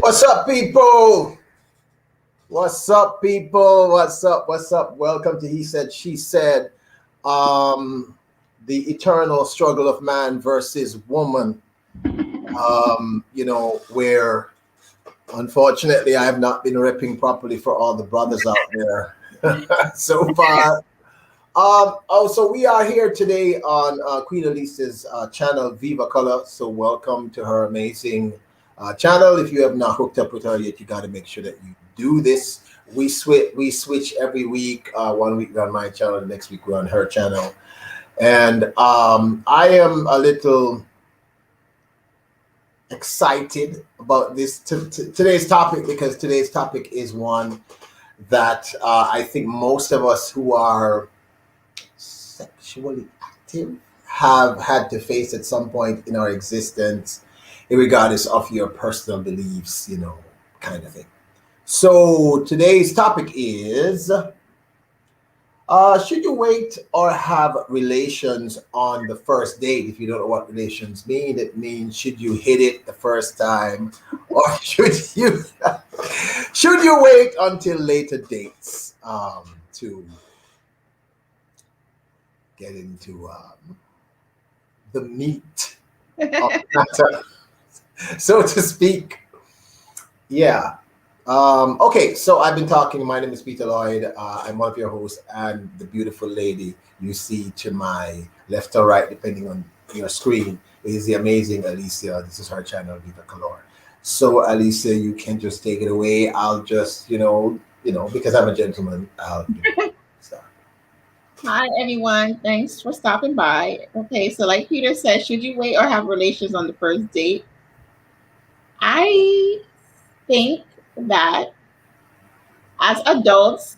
What's up, people? What's up, people? What's up? What's up? Welcome to He Said, She Said, um, the eternal struggle of man versus woman. Where unfortunately I have not been repping properly for all the brothers out there so far. So we are here today on Queen Elise's channel, Viva Color. So welcome to her amazing channel. If you have not hooked up with her yet, you got to make sure that you do this. We switch every week. 1 week we're on my channel, the next week we're on her channel. And I am a little excited about this today's topic, because today's topic is one that I think most of us who are sexually active have had to face at some point in our existence, regardless of your personal beliefs, kind of thing. So today's topic is should you wait or have relations on the first date? If you don't know what relations mean, it means should you hit it the first time, or should you wait until later dates to get into the meat of the matter, so to speak. Yeah. Okay, so I've been talking. My name is Peter Lloyd. I'm one of your hosts, and the beautiful lady you see to my left or right, depending on your screen, is the amazing Alicia. This is her channel, Viva Color. So, Alicia, you can just take it away. I'll just, because I'm a gentleman, I'll start. Hi, everyone. Thanks for stopping by. Okay, so like Peter said, should you wait or have relations on the first date? I think that as adults,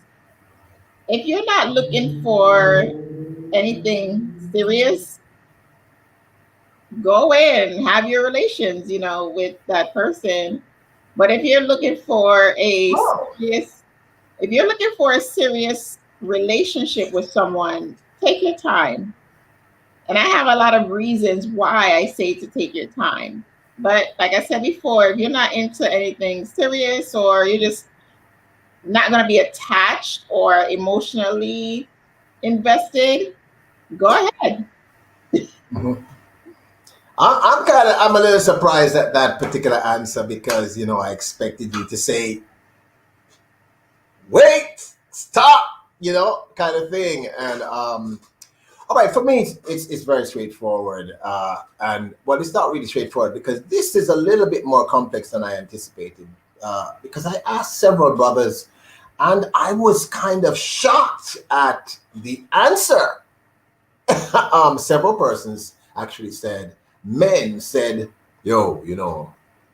if you're not looking for anything serious, go away and have your relations, with that person. But if you're looking for a serious relationship with someone, take your time. And I have a lot of reasons why I say to take your time. But like I said before, if you're not into anything serious, or you're just not going to be attached or emotionally invested, go ahead. Mhm. I'm a little surprised at that particular answer, because I expected you to say wait, stop, kind of thing. And all right, for me, it's very straightforward. And well, it's not really straightforward, because this is a little bit more complex than I anticipated. Because I asked several brothers, and I was kind of shocked at the answer. Several persons actually said, men said, "Yo,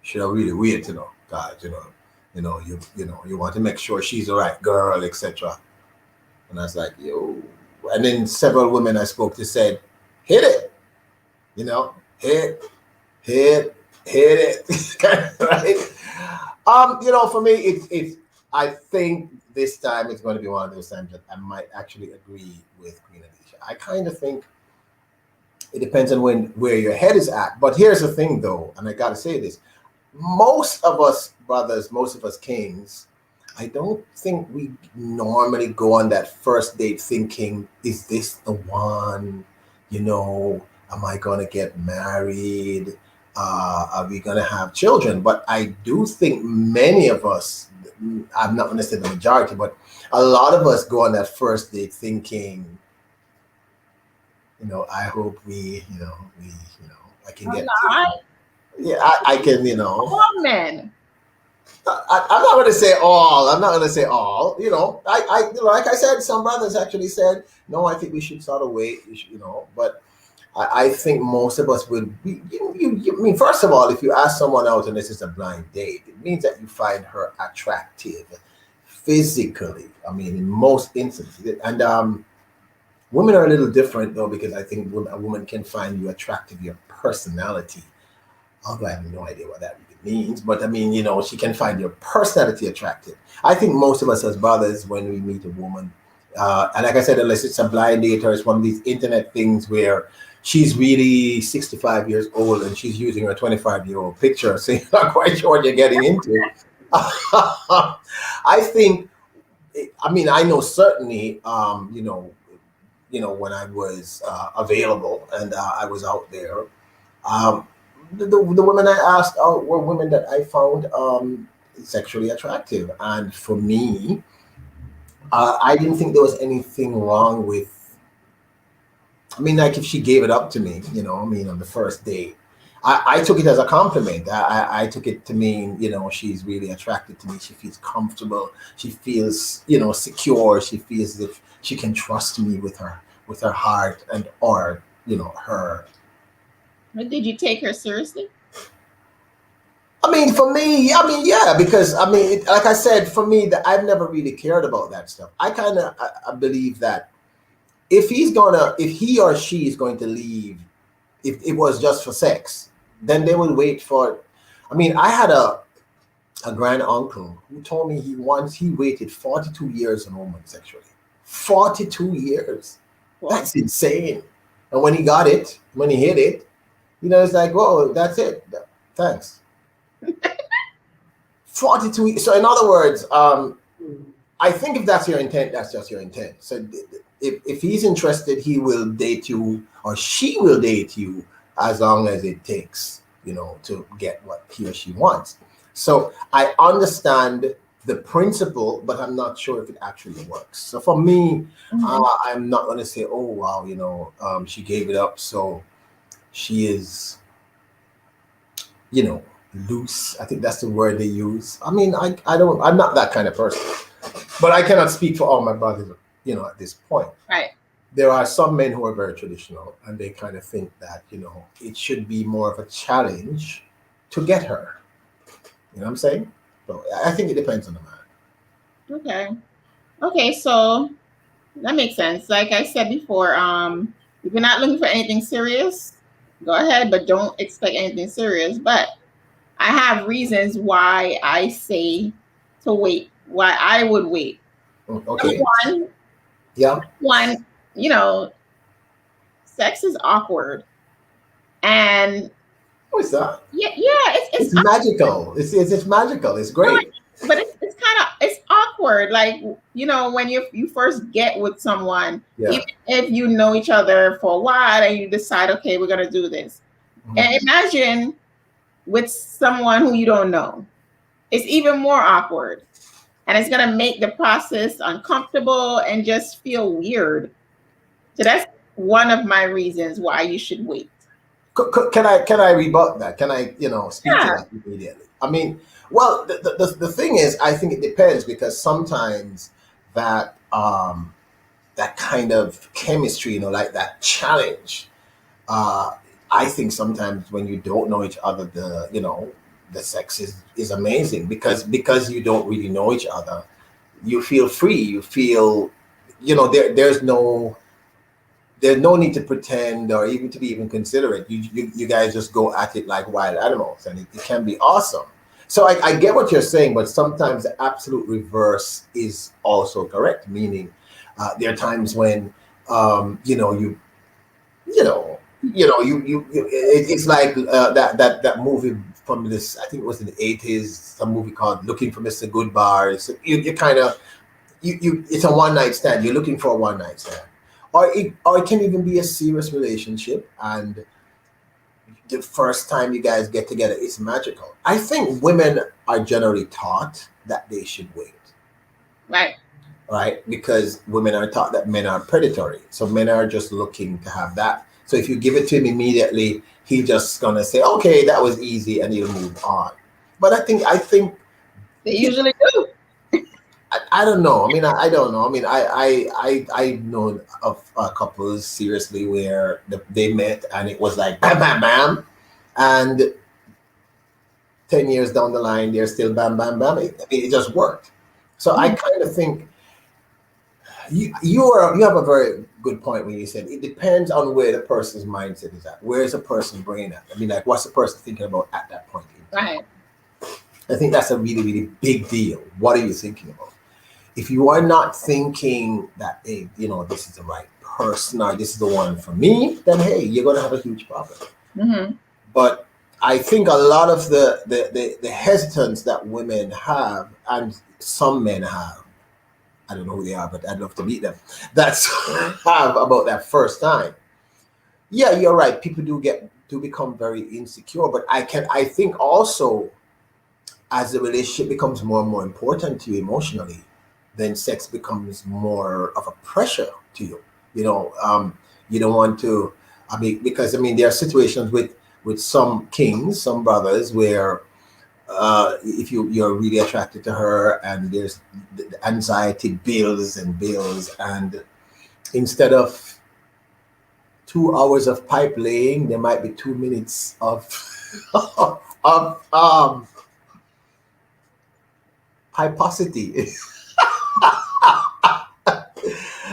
should I really wait? God, you want to make sure she's the right girl, etc." And I was like, "Yo." And then several women I spoke to said, hit it, hit, hit, hit it. Right? For me, it's I think this time it's going to be one of those times that I might actually agree with Queen Alicia. I kind of think it depends on where your head is at. But here's the thing, though, and I got to say this: most of us brothers, most of us kings, I don't think we normally go on that first date thinking, is this the one? Am I going to get married? Are we going to have children? But I do think many of us, I'm not going to say the majority, but a lot of us go on that first date thinking, I hope I can get, yeah, I can, All men. I'm not going to say all. I'm not going to say all. Like I said, some brothers actually said, no, I think we should sort of wait. But I think most of us would be. I mean, first of all, if you ask someone out and this is a blind date, it means that you find her attractive physically. I mean, in most instances, and women are a little different though, because I think a woman can find you attractive, your personality. Although I have no idea what that really means, but I mean, she can find your personality attractive. I think most of us as brothers, when we meet a woman, and like I said, unless it's a blind date or it's one of these internet things where she's really 65 years old and she's using her 25-year-old picture, so you're not quite sure what you're getting into. I think, I mean, I know certainly, when I was available and I was out there, um, the women I asked out were women that I found sexually attractive. And for me, I didn't think there was anything wrong with, I mean, like if she gave it up to me, I mean, on the first date, I took it as a compliment. I took it to mean, she's really attracted to me. She feels comfortable. She feels, secure. She feels as if she can trust me with her heart and or, her. But did you take her seriously? I mean, for me, I mean, yeah, because I mean, like I said, for me, that I've never really cared about that stuff. I kind of I believe that if he or she is going to leave, if it was just for sex, then they will wait for. I mean, I had a grand uncle who told me he waited 42 years on a woman sexually. 42 years. Wow. That's insane. And when he got it, when he hit it, it's like, whoa, that's it. Thanks. 42. So in other words, I think if that's your intent, that's just your intent. So if he's interested, he will date you or she will date you as long as it takes, to get what he or she wants. So I understand the principle, but I'm not sure if it actually works. So for me, I'm not going to say, oh, wow, she gave it up. So she is, loose. I think that's the word they use. I mean, I'm not that kind of person, but I cannot speak for all my brothers, at this point. Right. There are some men who are very traditional and they kind of think that, it should be more of a challenge to get her. You know what I'm saying? So I think it depends on the man. Okay, so that makes sense. Like I said before, if you're not looking for anything serious, go ahead, but don't expect anything serious. But I have reasons why I say to wait, why I would wait. Okay. One, sex is awkward. And what is that? Yeah, it's magical. It's magical. It's great. But it's awkward. Like, when you first get with someone, even if you know each other for a while and you decide, okay, we're gonna do this. And imagine with someone who you don't know. It's even more awkward. And it's gonna make the process uncomfortable and just feel weird. So that's one of my reasons why you should wait. Can I rebut that? Can I, speak to that immediately? I mean, well, the thing is, I think it depends because sometimes that that kind of chemistry, like that challenge. I think sometimes when you don't know each other, the sex is amazing because you don't really know each other. You feel free. You feel, there's no need to pretend or even to be even considerate. You guys just go at it like wild animals, and it can be awesome. So I get what you're saying, but sometimes the absolute reverse is also correct. Meaning, there are times when it's like that movie from this. I think it was in the 80s. Some movie called "Looking for Mr. Goodbar." So you kind of it's a one night stand. You're looking for a one night stand. Or it can even be a serious relationship, and the first time you guys get together is magical. I think women are generally taught that they should wait. Right? Because women are taught that men are predatory. So men are just looking to have that. So if you give it to him immediately, he's just gonna say, okay, that was easy, and he'll move on. But I think they usually do. I don't know. I mean, I don't know. I mean, I know of couples seriously where they met and it was like bam, bam, bam, and 10 years down the line, they're still bam, bam, bam. It just worked. So I kind of think you have a very good point when you said it depends on where the person's mindset is at. Where is the person's brain at? I mean, like, what's the person thinking about at that point? Right. I think that's a really, really big deal. What are you thinking about? If you are not thinking that, hey, this is the right person or this is the one for me, then hey, you're gonna have a huge problem. Mm-hmm. But I think a lot of the hesitance that women have and some men have, I don't know who they are, but I'd love to meet them. That's have about that first time. Yeah, you're right. People do become very insecure, but I think also as the relationship becomes more and more important to you emotionally, then sex becomes more of a pressure to you. You know, you don't want to. I mean, because I mean, there are situations with some kings, some brothers, where if you're really attracted to her, and there's the anxiety builds and builds, and instead of 2 hours of pipe laying, there might be 2 minutes of of hyposity,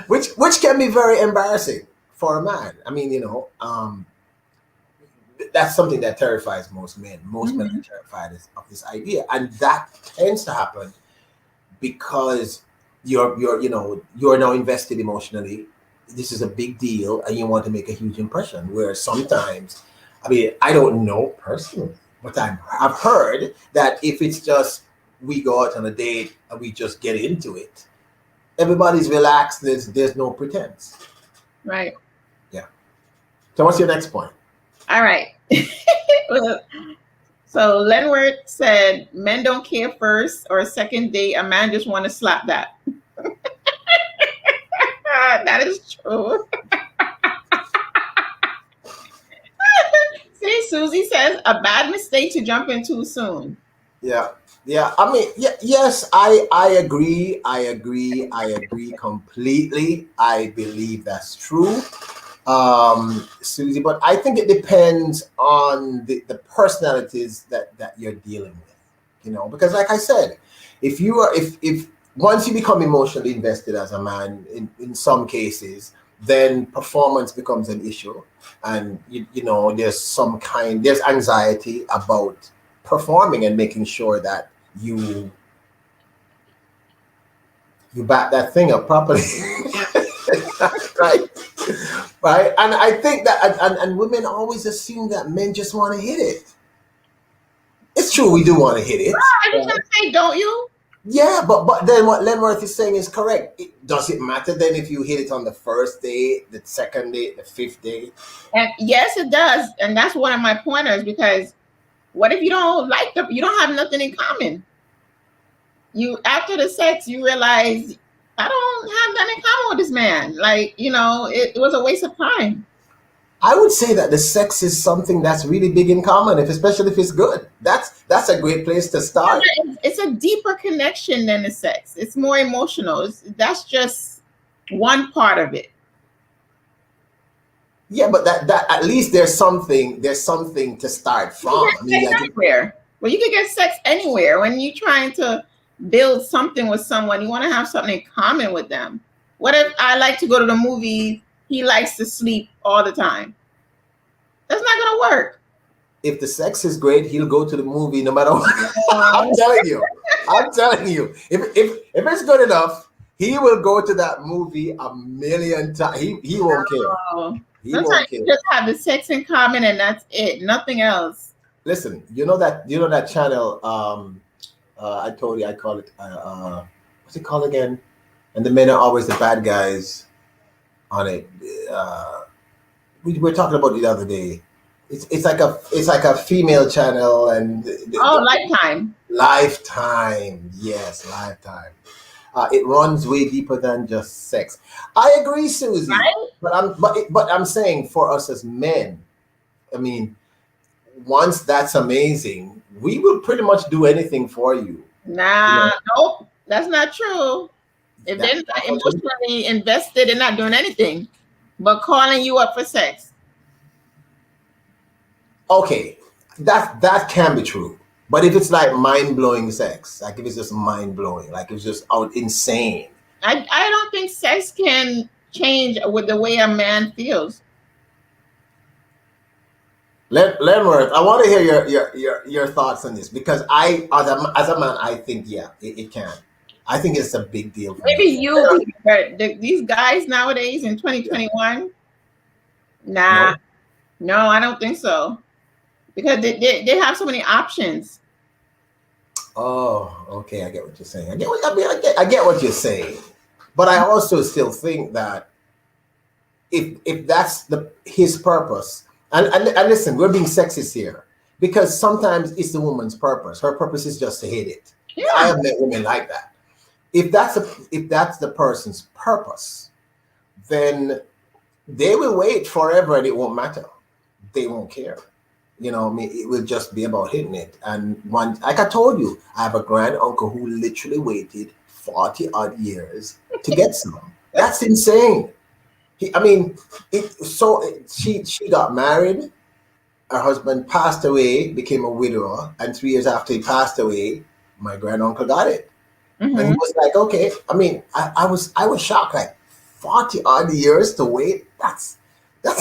which can be very embarrassing for a man. I mean, that's something that terrifies most men. Most men Mm-hmm. are terrified of this idea, and that tends to happen because you're now invested emotionally. This is a big deal, and you want to make a huge impression. Where sometimes, I mean, I don't know personally, but I've heard that if it's just we go out on a date and we just get into it, everybody's relaxed. There's no pretense. Right. Yeah. So what's your next point? All right. So Lenward said, "Men don't care first or second date. A man just want to slap that." That is true. See, Susie says, "A bad mistake to jump in too soon." Yeah. Yeah. I mean, yeah, yes, I agree. I agree completely. I believe that's true. Susie, but I think it depends on the personalities that you're dealing with, because like I said, if you are if once you become emotionally invested as a man in some cases, then performance becomes an issue, and there's anxiety about performing and making sure that you back that thing up properly. Right. Right. And I think that and women always assume that men just want to hit it. It's true, we do want to hit it. I just want to say, don't you? Yeah, but then what Lenworth is saying is correct. Does it matter then if you hit it on the first day, the second day, the fifth day? And yes, it does. And that's one of my pointers, because what if you don't like them? You don't have nothing in common. You, after the sex, you realize, I don't have nothing in common with this man. Like, it was a waste of time. I would say that the sex is something that's really big in common, especially if it's good. That's a great place to start. It's a deeper connection than the sex. It's more emotional. That's just one part of it. Yeah, but that at least there's something to start from. I mean, anywhere. Well, you can get sex anywhere. When you're trying to build something with someone, you want to have something in common with them. What if I like to go to the movies? He likes to sleep all the time. That's not going to work. If the sex is great, he'll go to the movie no matter what. I'm telling you. If it's good enough, he will go to that movie a million times. He won't care. Sometimes you just have the sex in common, and that's it. Nothing else. Listen, you know that channel. I told you I call it. What's it called again? And the men are always the bad guys on it. We were talking about it the other day. It's like a female channel, and Lifetime. Lifetime, yes, Lifetime. It runs way deeper than just sex. I agree, Susie. Right? But I'm saying for us as men, I mean, once that's amazing, we will pretty much do anything for you. Nah, nope, that's not true. If they're not emotionally invested, they're not doing anything but calling you up for sex. Okay, that can be true. But if it's like mind-blowing sex, like if it's just mind-blowing, like it's just out insane. I don't think sex can change with the way a man feels. Lenworth, I want to hear your thoughts on this, because I, as a man, I think, yeah, it can. I think it's a big deal for Maybe me. you, but these guys nowadays in 2021, nah, No. no, I don't think so. Because they have so many options. Oh, okay. I get what you're saying. I get what you're saying, but I also still think that if that's his purpose, and listen, we're being sexist here because sometimes it's the woman's purpose. Her purpose is just to hit it. I Yeah. have met women like that. If that's the person's purpose, then they will wait forever and it won't matter. They won't care. You know, I mean, it will just be about hitting it. And one, like I told you, I have a grand uncle who literally waited 40 odd years to get some. That's insane. I mean, she got married. Her husband passed away, became a widower, and 3 years after he passed away, my grand uncle got it. And he Mm-hmm. was like, okay. I mean, I was shocked, like 40 odd years to wait. That's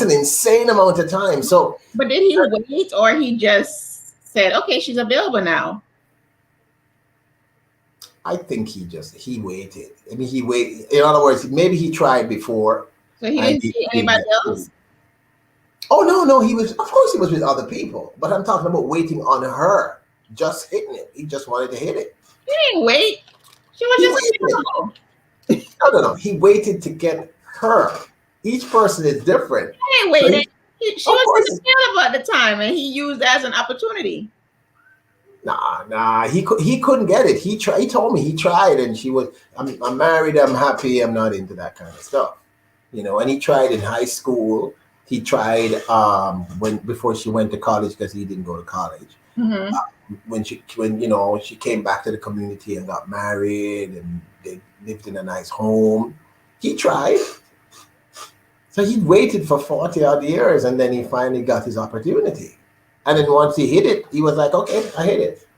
an insane amount of time. So But did he wait, or he just said, "Okay, she's available now"? I think he waited. I mean, he waited. In other words, maybe he tried before So he and didn't he see didn't anybody get through. else. Oh no, he was. Of course, he was with other people. But I'm talking about waiting on her, just hitting it. He just wanted to hit it. He didn't wait. She was He just waited. available. No. He waited to get her. Each person is different. He ain't So waited. She of was course, just available at the time, and he used that as an opportunity. nah. He couldn't get it. He tried. He told me he tried, and she was. I'm married. I'm happy. I'm not into that kind of stuff. You know. And he tried in high school. He tried before she went to college because he didn't go to college. Mm-hmm. When she came back to the community and got married and they lived in a nice home, he tried. So he waited for 40 odd years and then he finally got his opportunity. And then once he hit it, he was like, okay, I hit it.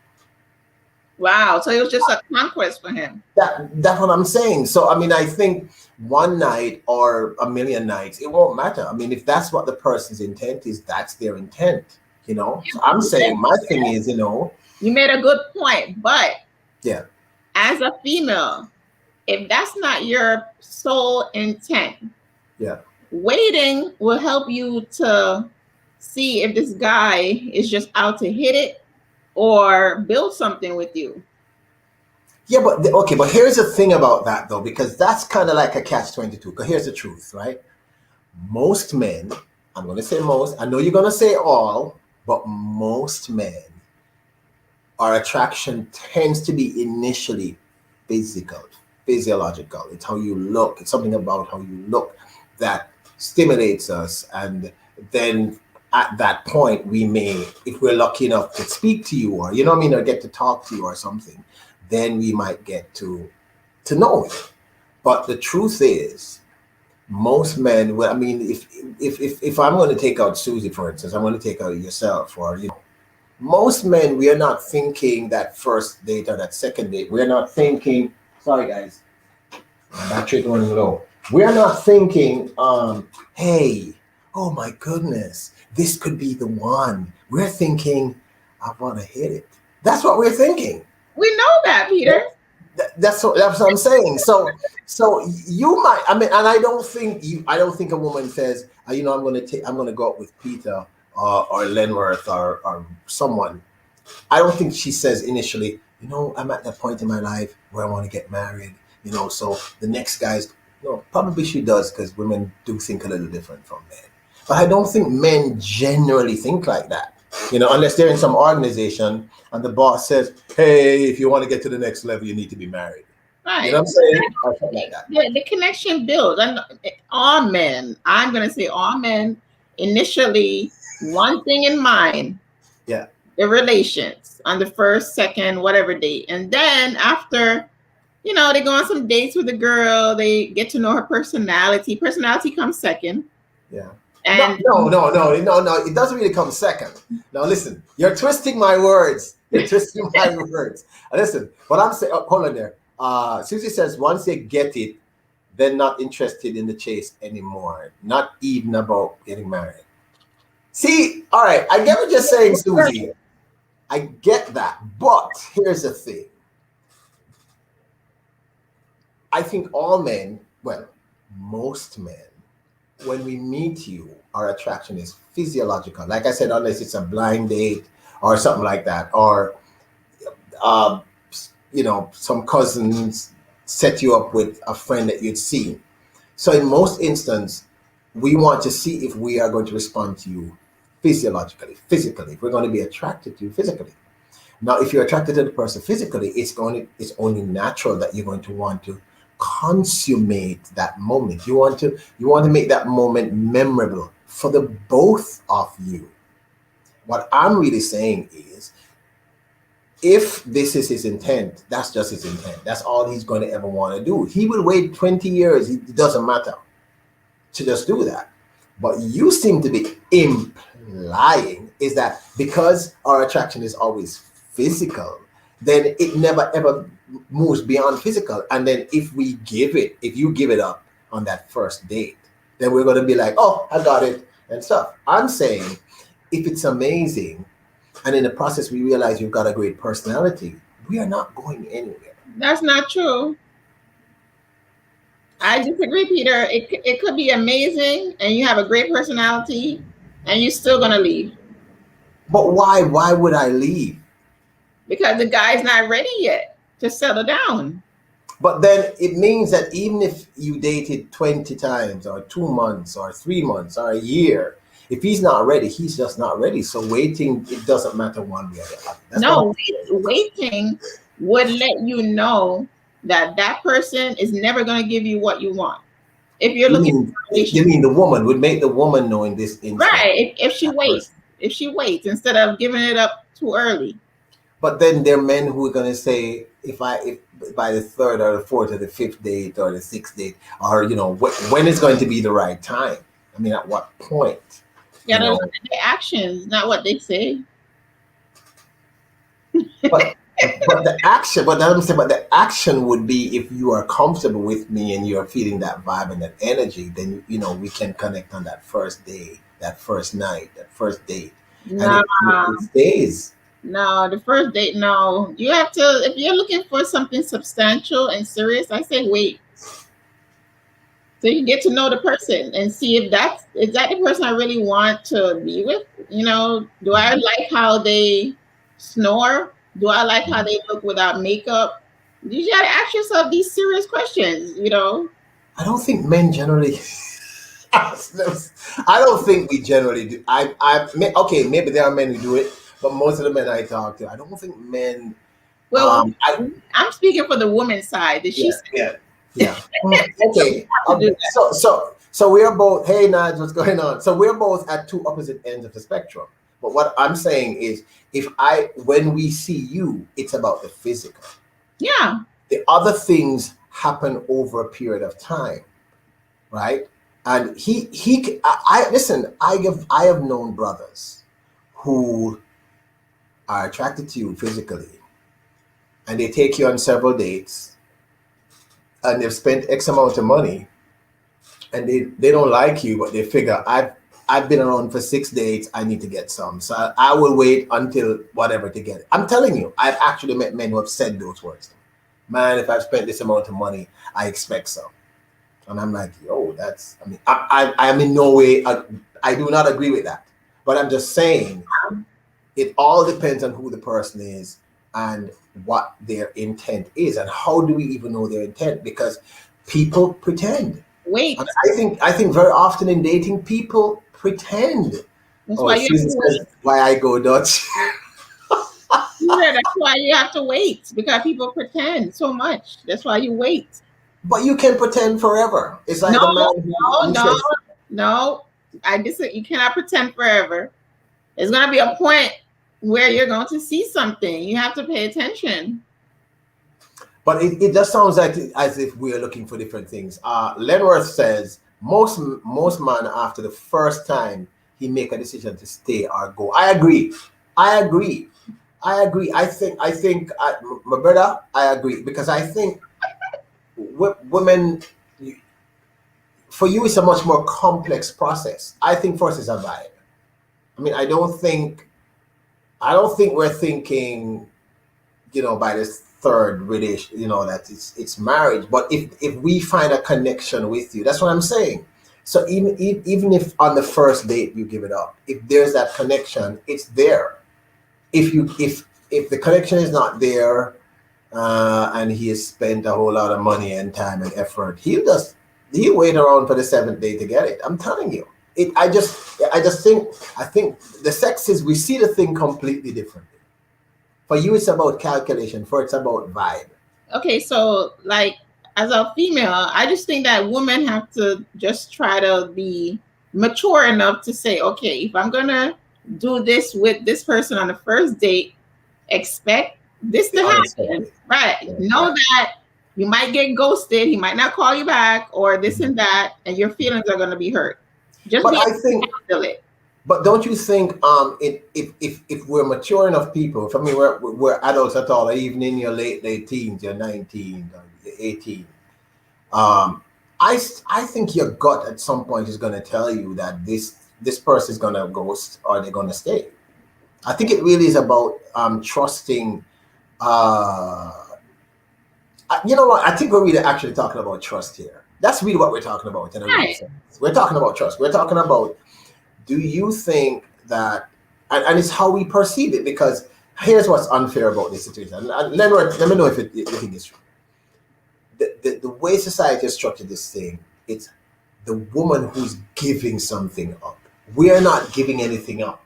Wow. So it was just a conquest for him. That's what I'm saying. So I mean, I think one night or a million nights, it won't matter. I mean, if that's what the person's intent is, that's their intent. You know, so I'm saying my thing is, You made a good point, but yeah, as a female, if that's not your sole intent, yeah. waiting will help you to see if this guy is just out to hit it or build something with you. Yeah, but okay, but here's the thing about that though, because that's kind of like a catch-22. Because here's the truth, right? Most men, I'm going to say most, I know you're going to say all, but most men, our attraction tends to be initially physiological. It's how you look. It's something about how you look that stimulates us. And then at that point, we may, if we're lucky enough to speak to you or, you know what I mean, or get to talk to you or something, then we might get to know it. But the truth is, most men, well, I mean, if I'm going to take out Susie, for instance, I'm going to take out yourself, or most men, we are not thinking that first date or that second date. We're not thinking. Sorry, guys, my battery running low. We're not thinking, hey, oh my goodness, this could be the one. We're thinking, I want to hit it. That's what we're thinking. We know that, Peter. That's what I'm saying. So you might. I mean, and I don't think a woman says, I'm going to go out with Peter or Lenworth or someone. I don't think she says initially, I'm at that point in my life where I want to get married. So the next guy's. No, probably she does because women do think a little different from men. But I don't think men generally think like that. Unless they're in some organization and the boss says, hey, if you want to get to the next level, you need to be married. Right. You know what I'm saying? Or something like that. The connection builds. And all men, I'm going to say all men, initially, one thing in mind. Yeah. The relations on the first, second, whatever date. And then after, they go on some dates with the girl, they get to know her personality. Personality comes second. Yeah. And no, it doesn't really come second. Now listen, you're twisting my words. Listen, what I'm saying, hold on there. Susie says once they get it, they're not interested in the chase anymore. Not even about getting married. See, all right, I get what you're saying, Susie. I get that. But here's the thing. I think all men, well, most men, when we meet you, our attraction is physiological. Like I said, unless it's a blind date or something like that, or uh, some cousins set you up with a friend that you'd seen. So in most instances, we want to see if we are going to respond to you physiologically, physically. If we're going to be attracted to you physically. Now, if you're attracted to the person physically, it's only natural that you're going to want to consummate that moment. You want to make that moment memorable for the both of you. What I'm really saying is, if this is his intent, that's just his intent. That's all he's going to ever want to do. He will wait 20 years. It doesn't matter to just do that. But you seem to be implying is that because our attraction is always physical, then it never ever moves beyond physical. And then if you give it up on that first date, then we're going to be like, oh, I got it and stuff. I'm saying if it's amazing and in the process we realize you've got a great personality, we are not going anywhere. That's not true. I disagree, Peter. It could be amazing and you have a great personality and you're still going to leave. But why? Why would I leave? Because the guy's not ready yet to settle down. But then it means that even if you dated 20 times or 2 months or 3 months or a year, if he's not ready, he's just not ready. So waiting, it doesn't matter one way or the other. No, waiting would let you know that that person is never going to give you what you want. If you're looking, you mean the woman would make the woman know in this instance, right? If she waits instead of giving it up too early. But then there are men who are going to say, if by the third or the fourth or the fifth date or the sixth date, or when is going to be the right time? I mean, at what point? You gotta look at their actions, not what they say. But the action would be if you are comfortable with me and you're feeling that vibe and that energy, then we can connect on that first day, that first night, that first date. No, and it stays. No, the first date, no. You have to, if you're looking for something substantial and serious, I say wait. So you can get to know the person and see if is that the person I really want to be with? Do I like how they snore? Do I like how they look without makeup? You gotta ask yourself these serious questions, I don't think men generally I don't think we generally do. Okay, maybe there are men who do it, but most of the men I talk to, I don't think men. Well, I'm speaking for the woman's side. Did she say? Yeah. Okay. So we are both. Hey, Naj, what's going on? So we're both at two opposite ends of the spectrum. But what I'm saying is, when we see you, it's about the physical. Yeah. The other things happen over a period of time, right? And listen. I have known brothers who are attracted to you physically, and they take you on several dates, and they've spent X amount of money, and they don't like you, but they figure I've been around for 6 dates, I need to get some, so I will wait until whatever to get it. I'm telling you, I've actually met men who have said those words. Man, if I've spent this amount of money, I expect some. And I'm like, yo, I am in no way, I do not agree with that. But I'm just saying, it all depends on who the person is and what their intent is. And how do we even know their intent? Because people pretend. Wait. And I think very often in dating, people pretend. That's why I go Dutch. Yeah, that's why you have to wait, because people pretend so much. That's why you wait. But you can pretend forever. It's like no. I disagree. You cannot pretend forever. There's going to be a point where you're going to see something. You have to pay attention. But it just sounds like as if we're looking for different things. Lenworth says most men after the first time he make a decision to stay or go. I agree. I think my brother, I agree, because I think women, for you, it's a much more complex process. I think first is a vibe. I mean, I don't think we're thinking, by this third relation, that it's marriage. But if we find a connection with you, that's what I'm saying. So even if on the first date you give it up, if there's that connection, it's there. If the connection is not there, and he has spent a whole lot of money and time and effort, he'll wait around for the seventh day to get it. I'm telling you. I think the sexes, we see the thing completely differently. For you, it's about calculation. For it's about vibe. Okay, so like as a female, I just think that women have to just try to be mature enough to say, okay, if I'm gonna do this with this person on the first date, expect this to happen. Unexpected. Right. Yeah, Know right. that you might get ghosted, he might not call you back, or this and that, and your feelings are gonna be hurt. Just But be I able to think, handle it. but don't you think, if we're mature enough people, for me, we're adults at all, even in your late teens, you're 19, you're 18. I think your gut at some point is going to tell you that this person is going to ghost or they're going to stay. I think it really is about trusting. You know what? I think we're really actually talking about trust here. That's really what we're talking about in a real Right. sense. We're talking about trust. We're talking about, do you think that, and it's how we perceive it, because here's what's unfair about this situation. And let me know if you think it's true. The way society has structured this thing, it's the woman who's giving something up. We are not giving anything up.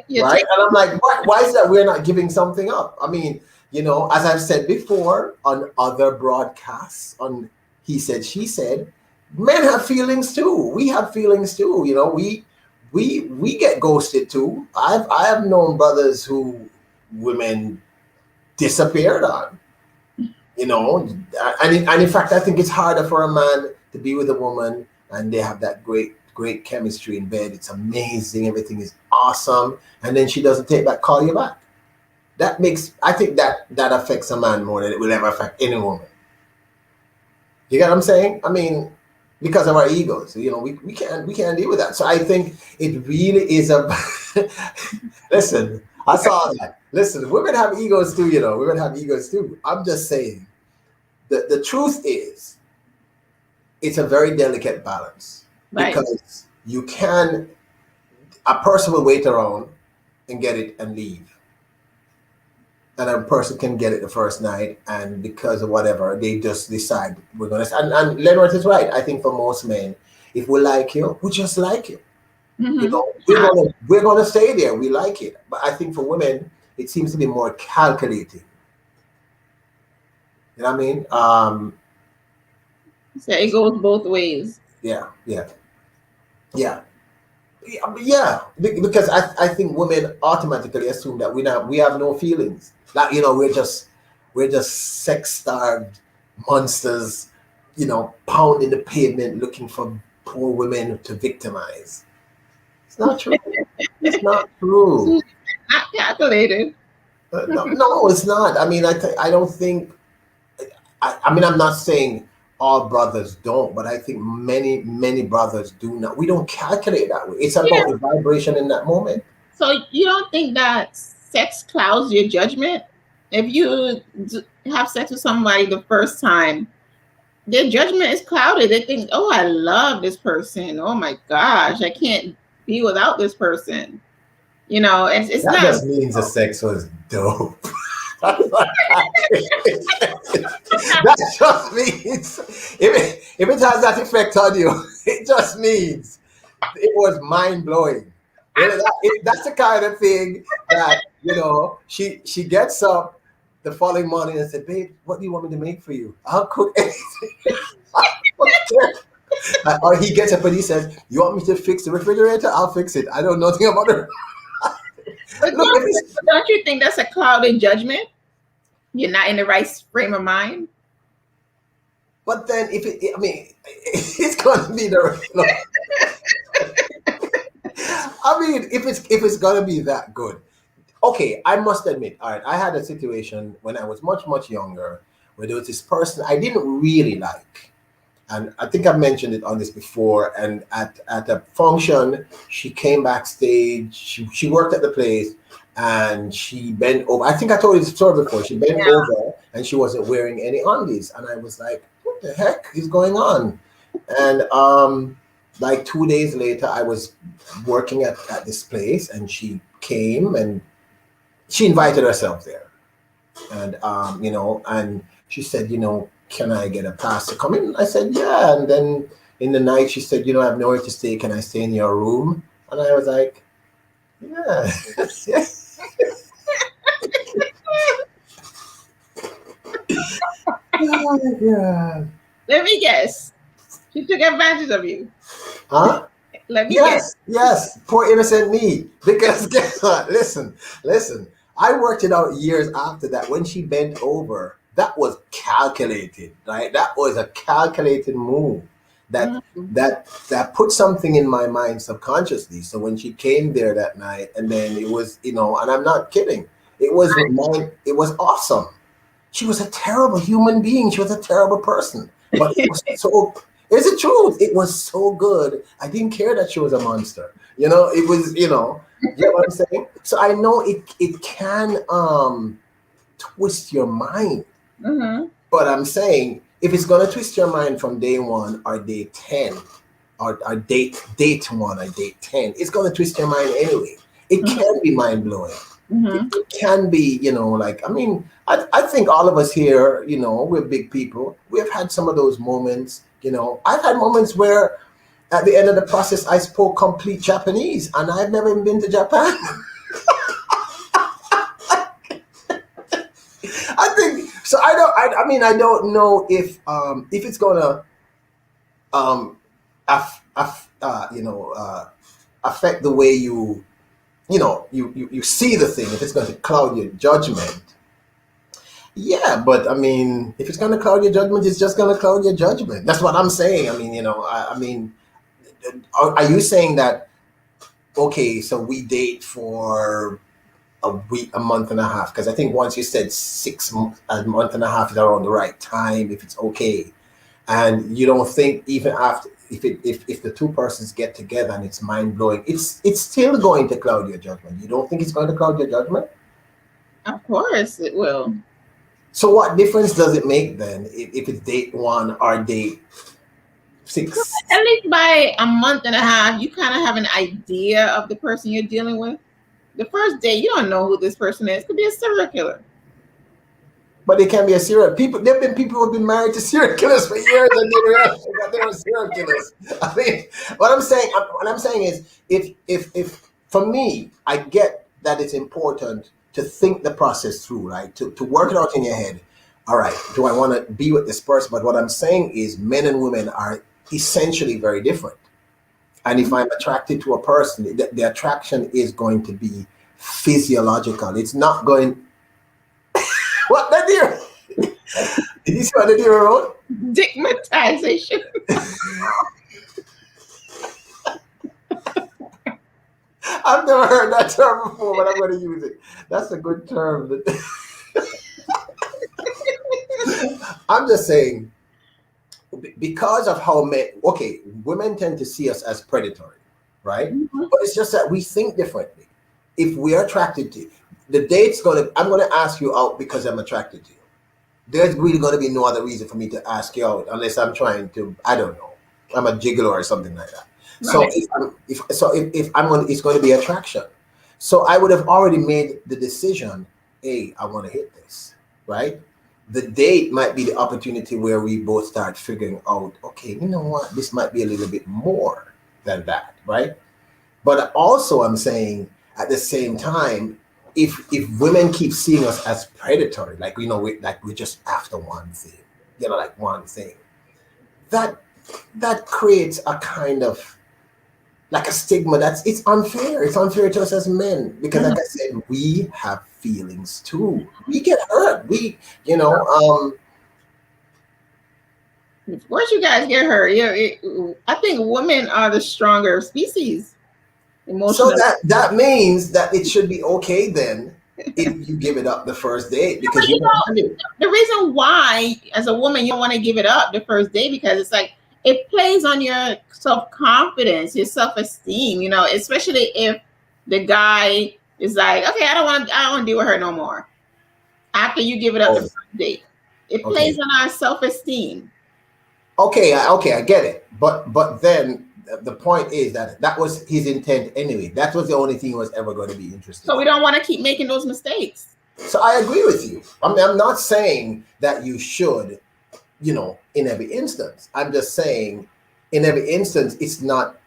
You're Right? And I'm like, why is that we're not giving something up? I mean, as I've said before on other broadcasts, on He Said, She Said, men have feelings too. We have feelings too. We get ghosted too. I have known brothers who women disappeared on. And in fact, I think it's harder for a man to be with a woman and they have that great chemistry in bed. It's amazing. Everything is awesome. And then she doesn't call you back. I think that affects a man more than it will ever affect any woman. You get what I'm saying? I mean, because of our egos, we can't deal with that. So I think it really is a, listen, I saw that. Listen, women have egos too, women have egos too. I'm just saying, the truth is, it's a very delicate balance. right. Because a person will wait around and get it and leave. And a person can get it the first night, and because of whatever, they just decide we're going to. And Leonard is right. I think for most men, if we like you, we just like you. Mm-hmm. We're gonna stay there. We like it. But I think for women, it seems to be more calculating. You know what I mean? So it goes both ways. Yeah. Because I think women automatically assume that we have no feelings. That we're just sex starved monsters, pounding the pavement looking for poor women to victimize. It's not true. It's not true. Not calculated. No, it's not. I mean, I don't think. I mean, I'm not saying all brothers don't, but I think many brothers do not. We don't calculate that way. It's about the vibration in that moment. So you don't think that sex clouds your judgment? If you have sex with somebody the first time, their judgment is clouded. They think, "Oh, I love this person. Oh my gosh, I can't be without this person." It's That not. just means the sex was dope. That just means if it has that effect on you, it just means it was mind blowing. That's the kind of thing that she gets up the following morning and said, "Babe, what do you want me to make for you? I'll cook anything." Or he gets up and he says, "You want me to fix the refrigerator? I'll fix it. I don't know nothing about it." But don't you think that's a clouded judgment? You're not in the right frame of mind. But then, it's going to be the. I mean, if it's going to be that good, okay. I must admit, all right. I had a situation when I was much younger where there was this person I didn't really like, and I think I mentioned it on this before. And at a function, she came backstage. She worked at the place, and she bent over. I think I told you the story before. She bent over and she wasn't wearing any undies. And I was like, what the heck is going on? And like 2 days later, I was working at this place, and she came and she invited herself there. And and she said, can I get a pass to come in? I said, yeah. And then in the night, she said, I have nowhere to stay. Can I stay in your room? And I was like, yeah. Oh, yeah. Let me guess. She took advantage of you. Huh? Let me guess. Yes. Poor innocent me. Because guess what? Listen. I worked it out years after that. When she bent over, that was calculated, right? That was a calculated move. That put something in my mind subconsciously. So when she came there that night, and then it was, and I'm not kidding, it was awesome. She was a terrible human being. She was a terrible person. But it was it's the truth. It was so good. I didn't care that she was a monster. It was, you know what I'm saying? So I know it can twist your mind. Mm-hmm. But I'm saying, if it's gonna twist your mind from day one or day 10, or date 1 or date 10, it's gonna twist your mind anyway. It can be mind blowing. Mm-hmm. It can be, I think all of us here, we're big people. We've had some of those moments. I've had moments where at the end of the process, I spoke complete Japanese, and I've never even been to Japan. I think so. I don't know if it's gonna affect the way you see the thing. If it's going to cloud your judgment, yeah. But if it's going to cloud your judgment, it's just going to cloud your judgment. That's what I'm saying. Are you saying that? Okay, so we date for a week, a month and a half, because I think once you said 6 months, a month and a half is around the right time, if it's okay, and you don't think even after, if the two persons get together and it's mind blowing, it's still going to cloud your judgment. You don't think it's going to cloud your judgment? Of course it will. So what difference does it make then if it's date 1 or date 6? At least by a month and a half, you kind of have an idea of the person you're dealing with. The first day, you don't know who this person is. It could be a serial killer. But it can be a serial people. There have been people who've been married to serial killers for years and didn't realize that they were serial killers. What I'm saying is, if for me, I get that it's important to think the process through, right? To work it out in your head. All right, do I want to be with this person? But what I'm saying is, men and women are essentially very different. And if I'm attracted to a person, the attraction is going to be physiological. It's not going. What the deer? Did you see what the deer wrote? Stigmatization. I've never heard that term before, but I'm going to use it. That's a good term. I'm just saying, because of how women tend to see us as predatory, right? Mm-hmm. But it's just that we think differently. If we're attracted to you, I'm going to ask you out because I'm attracted to you. There's really going to be no other reason for me to ask you out unless I'm trying to, I don't know, I'm a gigolo or something like that. Right. So it's going to be attraction. So I would have already made the decision, hey, I want to hit this, right? The date might be the opportunity where we both start figuring out, okay, you know what, this might be a little bit more than that, right? But also I'm saying at the same time, if women keep seeing us as predatory, we're just after one thing, one thing, that creates a kind of like a stigma it's unfair. It's unfair to us as men because, like I said, we have feelings too. We get hurt. Of course, you guys get hurt. I think women are the stronger species. So that means that it should be okay then if you give it up the first date, because the reason why as a woman you don't want to give it up the first day, because it's like it plays on your self-confidence, your self-esteem, especially if the guy is like, okay, I don't want to deal with her no more. after you give it up the Oh, first date. It plays okay. on our self-esteem. Okay, okay, I get it. But then the point is that that was his intent anyway. That was the only thing he was ever going to be interested So we in. don't want to keep making those mistakes. So I agree with you. I'm not saying that you should, in every instance. I'm just saying in every instance, it's not,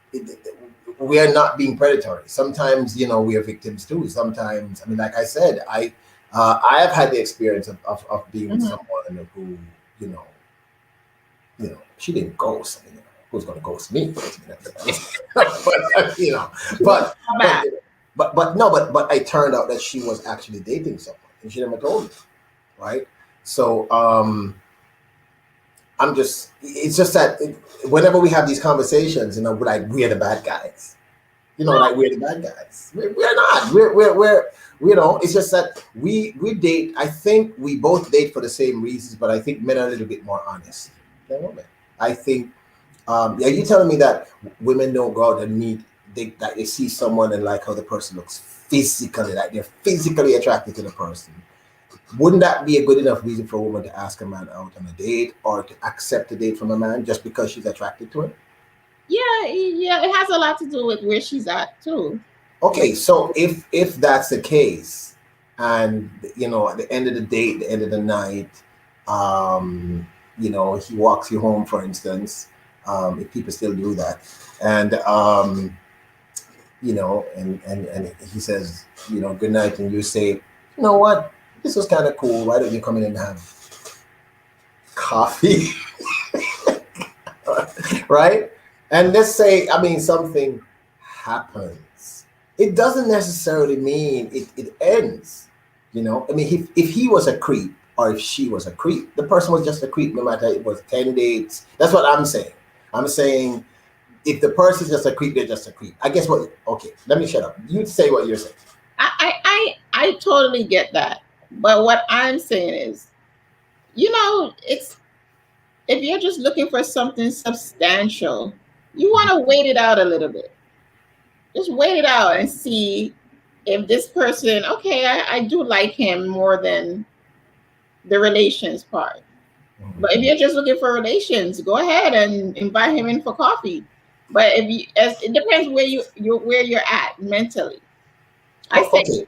we are not being predatory. Sometimes, we are victims too. Sometimes, I mean, like I said, I have had the experience of being with Mhm. someone who, you know, she didn't ghost. I mean, who's going to ghost me? but, but, How but, bad? but no, but it turned out that she was actually dating someone and she never told me. Right. So, it's just that whenever we have these conversations, we're the bad guys. No, We're the bad guys. We're not. It's just that we date. I think we both date for the same reasons, but I think men are a little bit more honest than women. I think, are you telling me that women don't go out and meet, that they see someone and like how the person looks physically, like they're physically attracted to the person? Wouldn't that be a good enough reason for a woman to ask a man out on a date or to accept a date from a man just because she's attracted to him? yeah, it has a lot to do with where she's at too. Okay, so if that's the case, and at the end of the date, the end of the night, he walks you home, for instance, if people still do that, and and he says, good night, and you say, you know what, this was kind of cool. Why don't you come in and have coffee? Right? And let's say, I mean, something happens. It doesn't necessarily mean it ends. I mean, if he was a creep or if she was a creep, the person was just a creep, no matter it was 10 dates. That's what I'm saying. I'm saying if the person's just a creep, they're just a creep. I guess what, okay, let me shut up. You say what you're saying. I totally get that. But what I'm saying is, it's if you're just looking for something substantial, you want to wait it out a little bit. Just wait it out and see if this person, okay, I do like him more than the relations part. But if you're just looking for relations, go ahead and invite him in for coffee. But it depends where you're at mentally. I say Okay.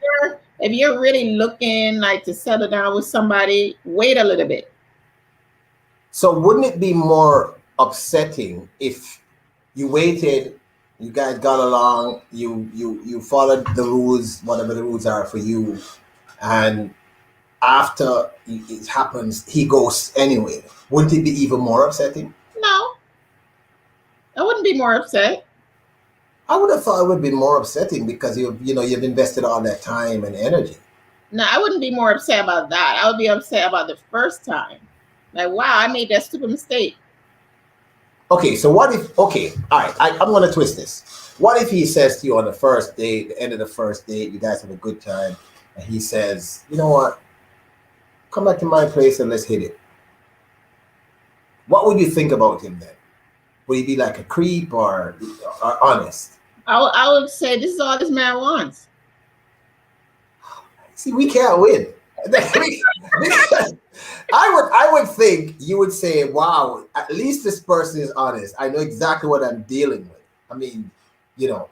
if you're really looking like to settle down with somebody, wait a little bit. So wouldn't it be more upsetting if you waited, you guys got along, you followed the rules, whatever the rules are for you, and after it happens, he goes anyway? Wouldn't it be even more upsetting? No, I wouldn't be more upset. I would have thought it would be more upsetting because you've invested all that time and energy. No, I wouldn't be more upset about that. I would be upset about the first time. Like, wow, I made that stupid mistake. Okay, so what if? Okay, all right, I'm gonna twist this. What if he says to you on the first date, the end of the first date, you guys have a good time, and he says, you know what, come back to my place and let's hit it. What would you think about him then? Would he be like a creep or honest? I would say this is all this man wants. See, we can't win. I would think you would say, wow, at least this person is honest. I know exactly what I'm dealing with. I mean, you know,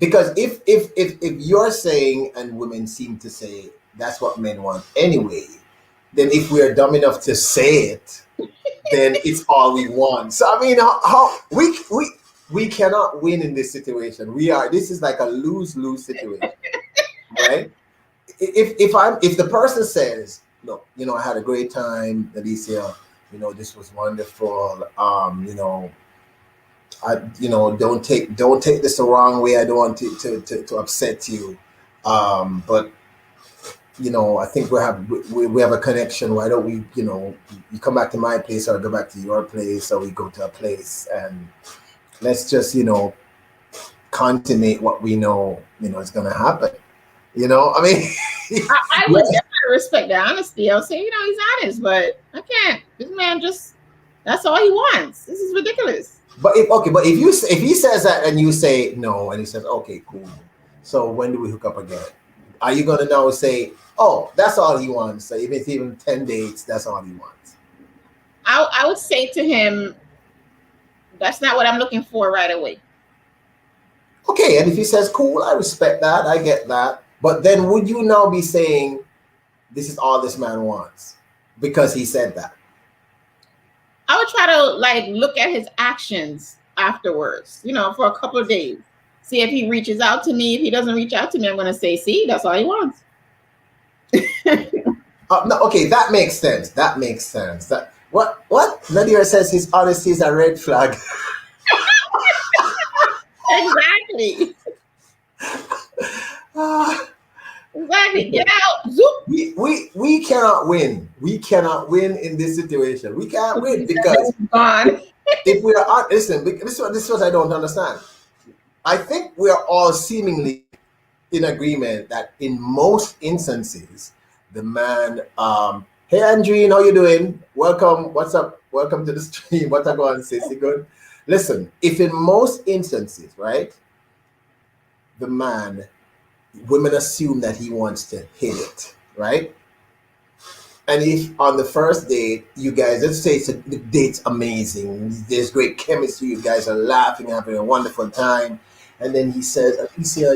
because if you're saying, and women seem to say that's what men want anyway, then if we are dumb enough to say it, then it's all we want. So I mean, how we cannot win in this situation. This is like a lose-lose situation, right? If the person says, look, I had a great time, Alicia, this was wonderful. I don't take this the wrong way. I don't want to upset you. But I think we have a connection. Why don't we, you come back to my place or I go back to your place, or we go to a place and let's just, consummate what we know, is gonna happen. I mean, I would definitely respect the honesty. I'll say, he's honest, but I can't. This man that's all he wants. This is ridiculous. But if he says that and you say no, and he says, okay, cool. So when do we hook up again? Are you gonna now say, oh, that's all he wants? So if it's even 10 dates, that's all he wants. I would say to him, that's not what I'm looking for right away. Okay, and if he says, cool, I respect that, I get that. But then would you now be saying, this is all this man wants? Because he said that. I would try to like look at his actions afterwards, for a couple of days. See if he reaches out to me. If he doesn't reach out to me, I'm going to say, see, that's all he wants. No, okay, that makes sense. That makes sense. What? Nadia says his honesty is a red flag. Exactly. Exactly. Get out. Zoop. We cannot win. We cannot win in this situation. We can't win because if we are listen, this is what I don't understand. I think we are all seemingly in agreement that in most instances, the man, hey Angelina, how you doing? Welcome. What's up? Welcome to the stream. What's up, going, sissy? Good. Listen, if in most instances, right, the man, women assume that he wants to hit it, right? And if on the first date, you guys, let's say the date's amazing, there's great chemistry, you guys are laughing, having a wonderful time, and then he says, Alicia,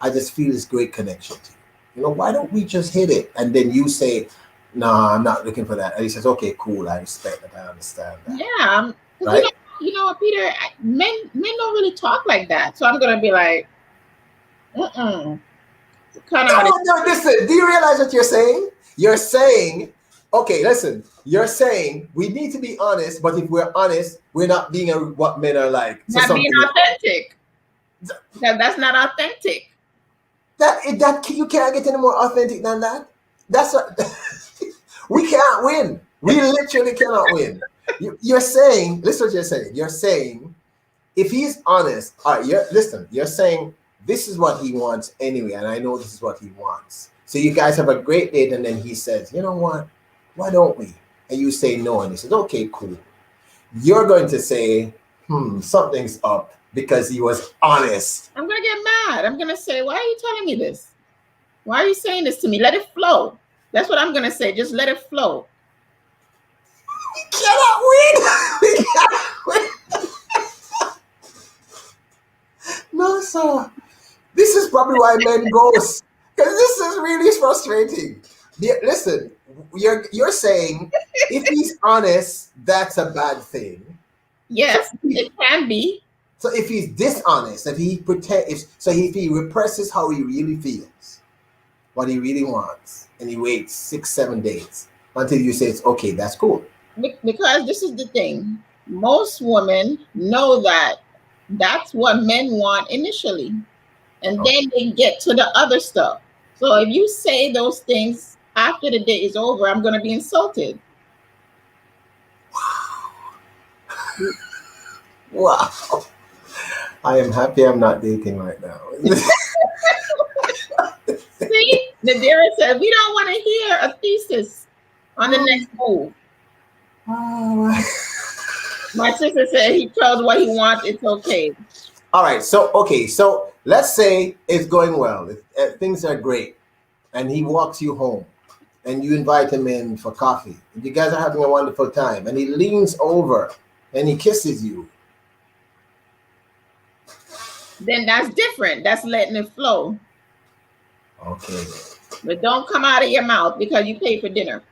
I just feel this great connection to you. Why don't we just hit it? And then you say, no, I'm not looking for that. And he says, okay, cool, I respect that, I understand that. Yeah, right? You know what, Peter? Men don't really talk like that. So I'm gonna be like, No, listen. Do you realize what you're saying? You're saying, okay, listen. You're saying we need to be honest, but if we're honest, we're not being what men are like. Not being authentic. That's not authentic. That you can't get any more authentic than that. That's what we can't win. We literally cannot win. You're saying, listen what you're saying. You're saying, if he's honest, all right, you're saying this is what he wants anyway, and I know this is what he wants. So you guys have a great date, and then he says, you know what? Why don't we? And you say no, and he says, okay, cool. You're going to say, something's up because he was honest. I'm going to get mad. I'm going to say, why are you telling me this? Why are you saying this to me? Let it flow. That's what I'm going to say. Just let it flow. We cannot win. We cannot win. No, sir. This is probably why men ghost. Because this is really frustrating. Listen, you're saying if he's honest, that's a bad thing. Yes, it can be. So if he's dishonest, if he represses how he really feels, what he really wants, and he waits 6-7 days until you say it's okay, that's cool. Because this is the thing. Most women know that that's what men want initially. And then they get to the other stuff. So if you say those things after the date is over, I'm going to be insulted. Wow. I am happy I'm not dating right now. See, Nadira said, we don't want to hear a thesis on the next move. My sister said he tells what he wants, it's okay. All right, so let's say it's going well, things are great, and he walks you home, and you invite him in for coffee, and you guys are having a wonderful time, and he leans over and he kisses you. Then that's different. That's letting it flow. Okay. But don't come out of your mouth because you paid for dinner.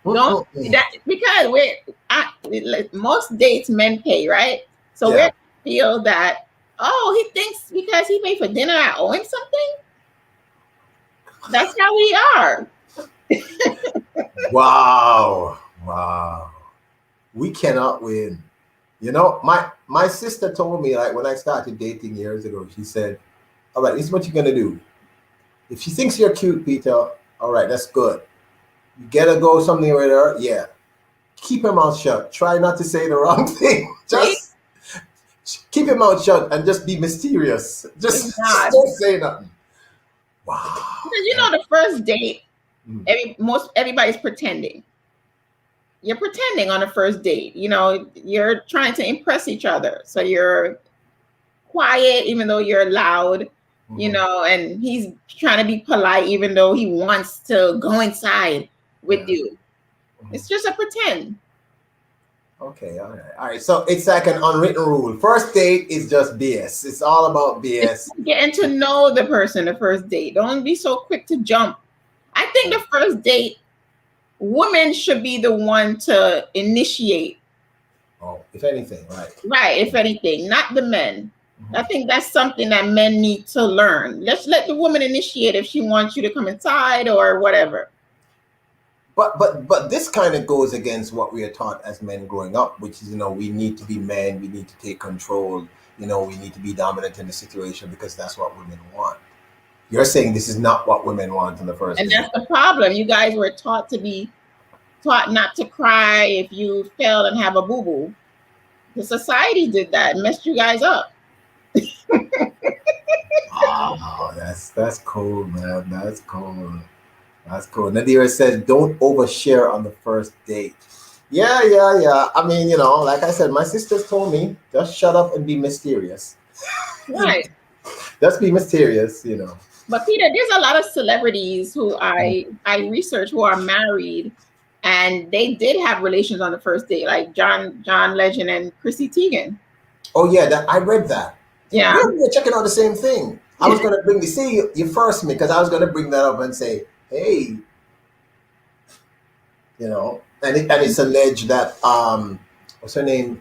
Don't because most dates men pay, right? So we feel that he thinks because he paid for dinner I owe him something. That's how we are. Wow. We cannot win. My sister told me, like, when I started dating years ago, she said, all right, this is what you're gonna do. If she thinks you're cute, Peter, all right, that's good. You gotta go something with her, yeah. Keep your mouth shut. Try not to say the wrong thing. Just keep your mouth shut and just be mysterious. Just don't say nothing. Wow. Because the first date, everybody's pretending. you're pretending on the first date. You know, you're trying to impress each other. So you're quiet even though you're loud, you Mhm. know, and he's trying to be polite even though he wants to go inside with Yeah. you. Mhm. It's just a pretend. Okay, all right. All right. So it's like an unwritten rule. First date is just BS. It's all about It's BS. getting to know the person the first date. Don't be so quick to jump. I think the first date, women should be the one to initiate. Oh, if anything, right. Right, if anything, not the men. I Mhm. think that's something that men need to learn. Let's let the woman initiate if she wants you to come inside or whatever. But this kind of goes against what we are taught as men growing up, which is, we need to be men, we need to take control, we need to be dominant in the situation because that's what women want. You're saying this is not what women want on the first And date. that's the problem. You guys were taught not to cry if you fail and have a boo boo. The society did that, messed you guys up. Oh, that's cool, man. That's cool. That's cool. Nadira says, don't overshare on the first date. Yeah, yeah, yeah. I mean, like I said, my sisters told me, just shut up and be mysterious. Right. Just be mysterious. But Peter, there's a lot of celebrities who I research who are married and they did have relations on the first date, like John Legend and Chrissy Teigen. Oh, yeah, I read that. Yeah. We're checking out the same thing. I was going to bring see, you first me because I was going to bring that up and say, hey, and it's alleged that, what's her name?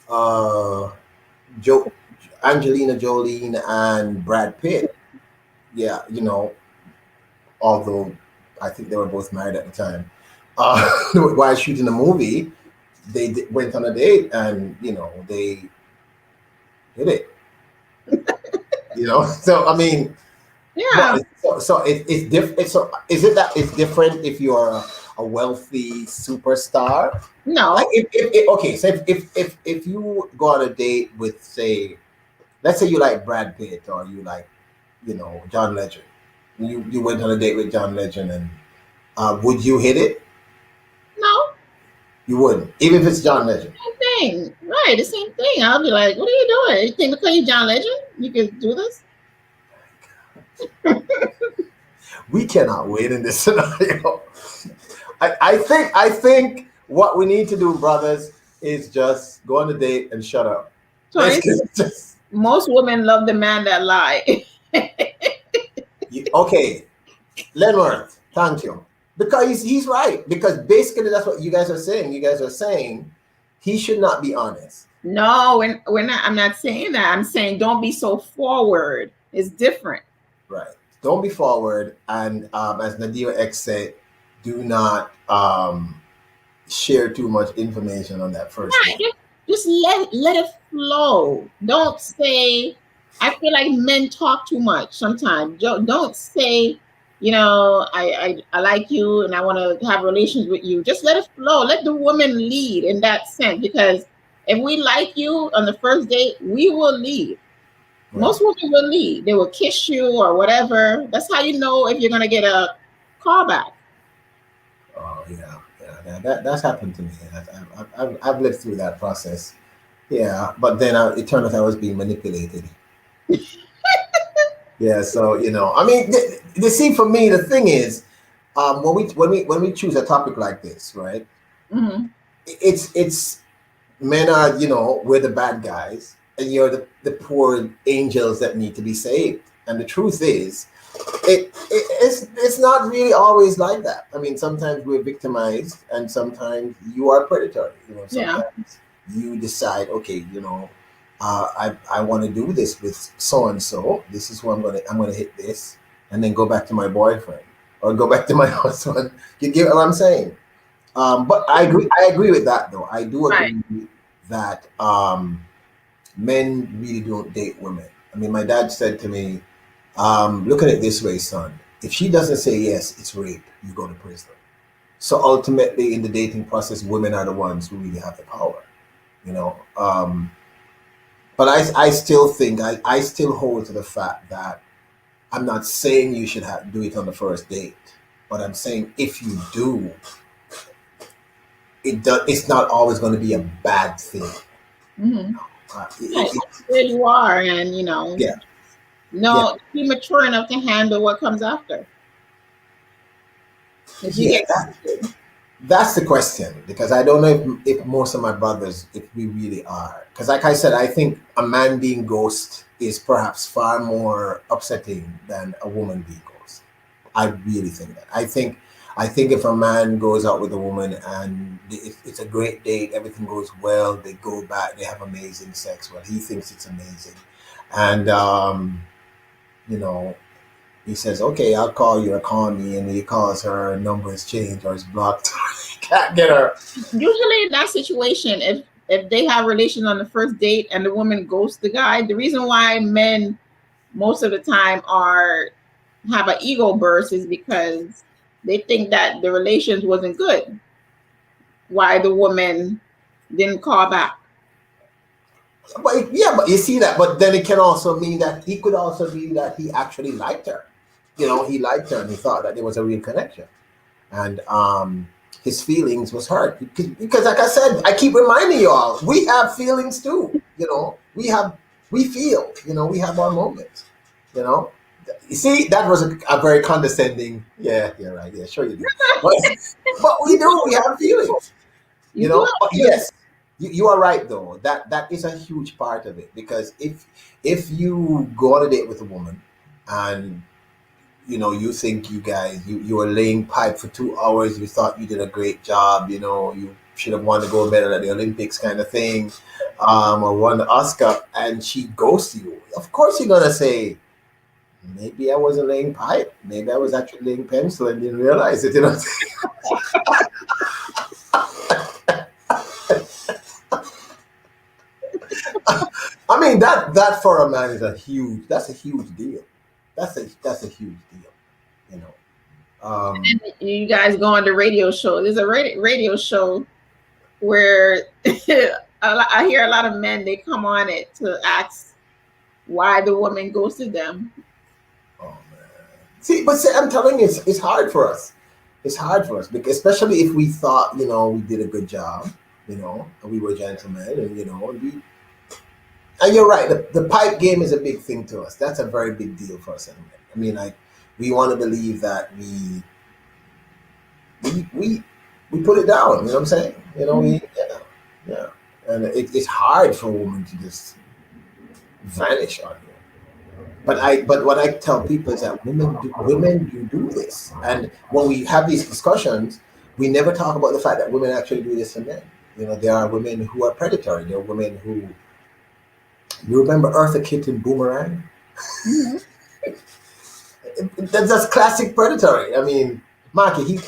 Jo- Angelina Jolie and Brad Pitt. Yeah, although I think they were both married at the time. While shooting the movie, they went on a date and they did it. So I mean, Yeah. but so it's different. So is it that it's different if you're a wealthy superstar? Like No. okay, so if you go on a date with, say, let's say you like Brad Pitt or you like John Legend. You went on a date with John Legend and would you hit it? No. You wouldn't, even if it's John Legend. Same thing. Right. The same thing. I'll be like, what are you doing? You think because you're John Legend, you can do this? We cannot win in this scenario. I think what we need to do, brothers, is just go on a date and shut up. Tony, Just most women love the man that lie. okay, Leonard. Thank you. Because he's right. Because basically that's what you guys are saying. You guys are saying he should not be honest. No, we're not. I'm not saying that. I'm saying don't be so forward. It's different. Right. Don't be forward. And as Nadia X said, do not share too much information on that first Right. date. Just let it flow. Don't say. I feel like men talk too much sometimes. Don't say, I like you and I want to have relations with you. Just let it flow. Let the woman lead in that sense. Because if we like you on the first date, we will lead. Right. Most women will lead. They will kiss you or whatever. That's how you know if you're gonna get a call back. Oh yeah, yeah. That's happened to me. I've lived through that process. Yeah, but then it turned out I was being manipulated. Yeah, so I mean, see, for me, the thing is, when we choose a topic like this, right? Mm-hmm. It's men are, we're the bad guys, and you're the poor angels that need to be saved. And the truth is, it's not really always like that. I mean, sometimes we're victimized, and sometimes you are predatory. Yeah. Sometimes you decide, okay, I want to do this with so and so. This is who I'm gonna hit this, and then go back to my boyfriend or go back to my husband. You get what I'm saying? But I agree with that though. I do Right. agree that men really don't date women. I mean, my dad said to me, look at it this way, son. If she doesn't say yes, it's rape. You go to prison. So ultimately, in the dating process, women are the ones who really have the power. You know. But I still think I still hold to the fact that I'm not saying you should do it on the first date, but I'm saying if you do, it's not always going to be a bad thing. Mm-hmm. Uh, Right. it, it, Where you are, and yeah, yeah, no, be mature enough to handle what comes after. If you yeah. get ghosted. That's the question, because I don't know if most of my brothers, if we really are. Because, like I said, I think a man being ghost is perhaps far more upsetting than a woman being ghost. I really think that. I think if a man goes out with a woman and it's a great date, everything goes well, they go back, they have amazing sex. Well, he thinks it's amazing, and you know, he says, "Okay, I'll call you or call me," and he calls her, her number is changed or it's blocked. Can't get her. Usually in that situation, if they have relations on the first date and the woman ghosts the guy, the reason why men most of the time are have an ego burst is because they think that the relations wasn't good. Why the woman didn't call back. But yeah, but you see that. But then it can also mean that he could also be that he actually liked her. He liked her and he thought that there was a real connection, and his feelings was hurt because, like I said, I keep reminding y'all, we have feelings too. We feel. We have our moments. You know, you see, that was a very condescending. Yeah, yeah, right. Yeah, sure you do. But but we do. We have feelings. You do But have to. yes, you are right though. That is a huge part of it, because if you go on a date with a woman and you think you were laying pipe for 2 hours, you thought you did a great job, you should have won the gold medal at the Olympics kind of thing, or won the Oscar, and she ghosts you. Of course you're gonna say, maybe I wasn't laying pipe, maybe I was actually laying pencil and didn't realize it. I mean, that for a man is that's a huge deal. That's a huge deal, you know. You guys go on the radio show. There's a radio show where I hear a lot of men, they come on it to ask why the woman ghosted them. Oh man. See, I'm telling you, it's hard for us. It's hard for us, because especially if we thought, we did a good job, and we were gentlemen, and and you're right. The pipe game is a big thing to us. That's a very big deal for us. I mean, like, we want to believe that we put it down. You know what I'm saying? Yeah. And it's hard for a woman to just vanish on you. But what I tell people is that women do this, and when we have these discussions, we never talk about the fact that women actually do this to men. There are women who are predatory. There are women who, you remember Eartha Kitt in Boomerang? Mm-hmm. That's classic predatory. I mean, Marky,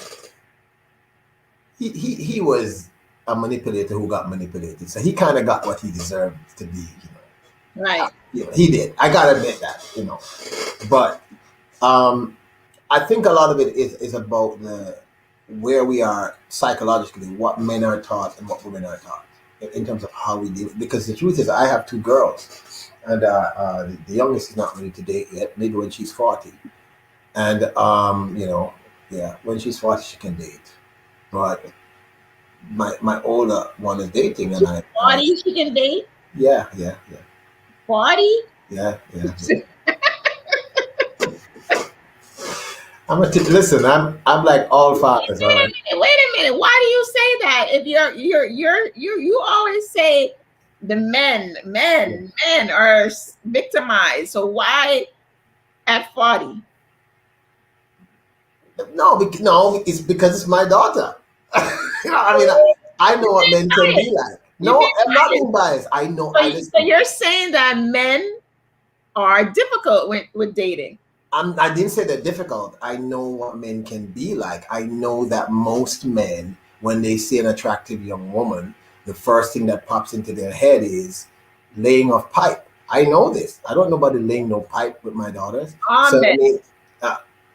he was a manipulator who got manipulated, so he kind of got what he deserved to be. Right. He did. I gotta admit that. But I think a lot of it is about where we are psychologically, what men are taught and what women are taught in terms of how we deal. Because the truth is, I have two girls, and the youngest is not ready to date yet. Maybe when she's 40, and yeah, when she's 40 she can date. But my older one is dating, and 40 she can date? Yeah. 40? Yeah. Listen. I'm like all fathers. All right. Wait a minute. Why do you say that? If you always say the men are victimized. So why at 40? No, it's because it's my daughter. I mean, I know what men can be like. No, I'm not being biased. I know. So you're saying that men are difficult with dating? I didn't say they're difficult. I know what men can be like. I know that most men, when they see an attractive young woman, the first thing that pops into their head is laying off pipe. I know this. I don't know about laying no pipe with my daughters. Men. I mean,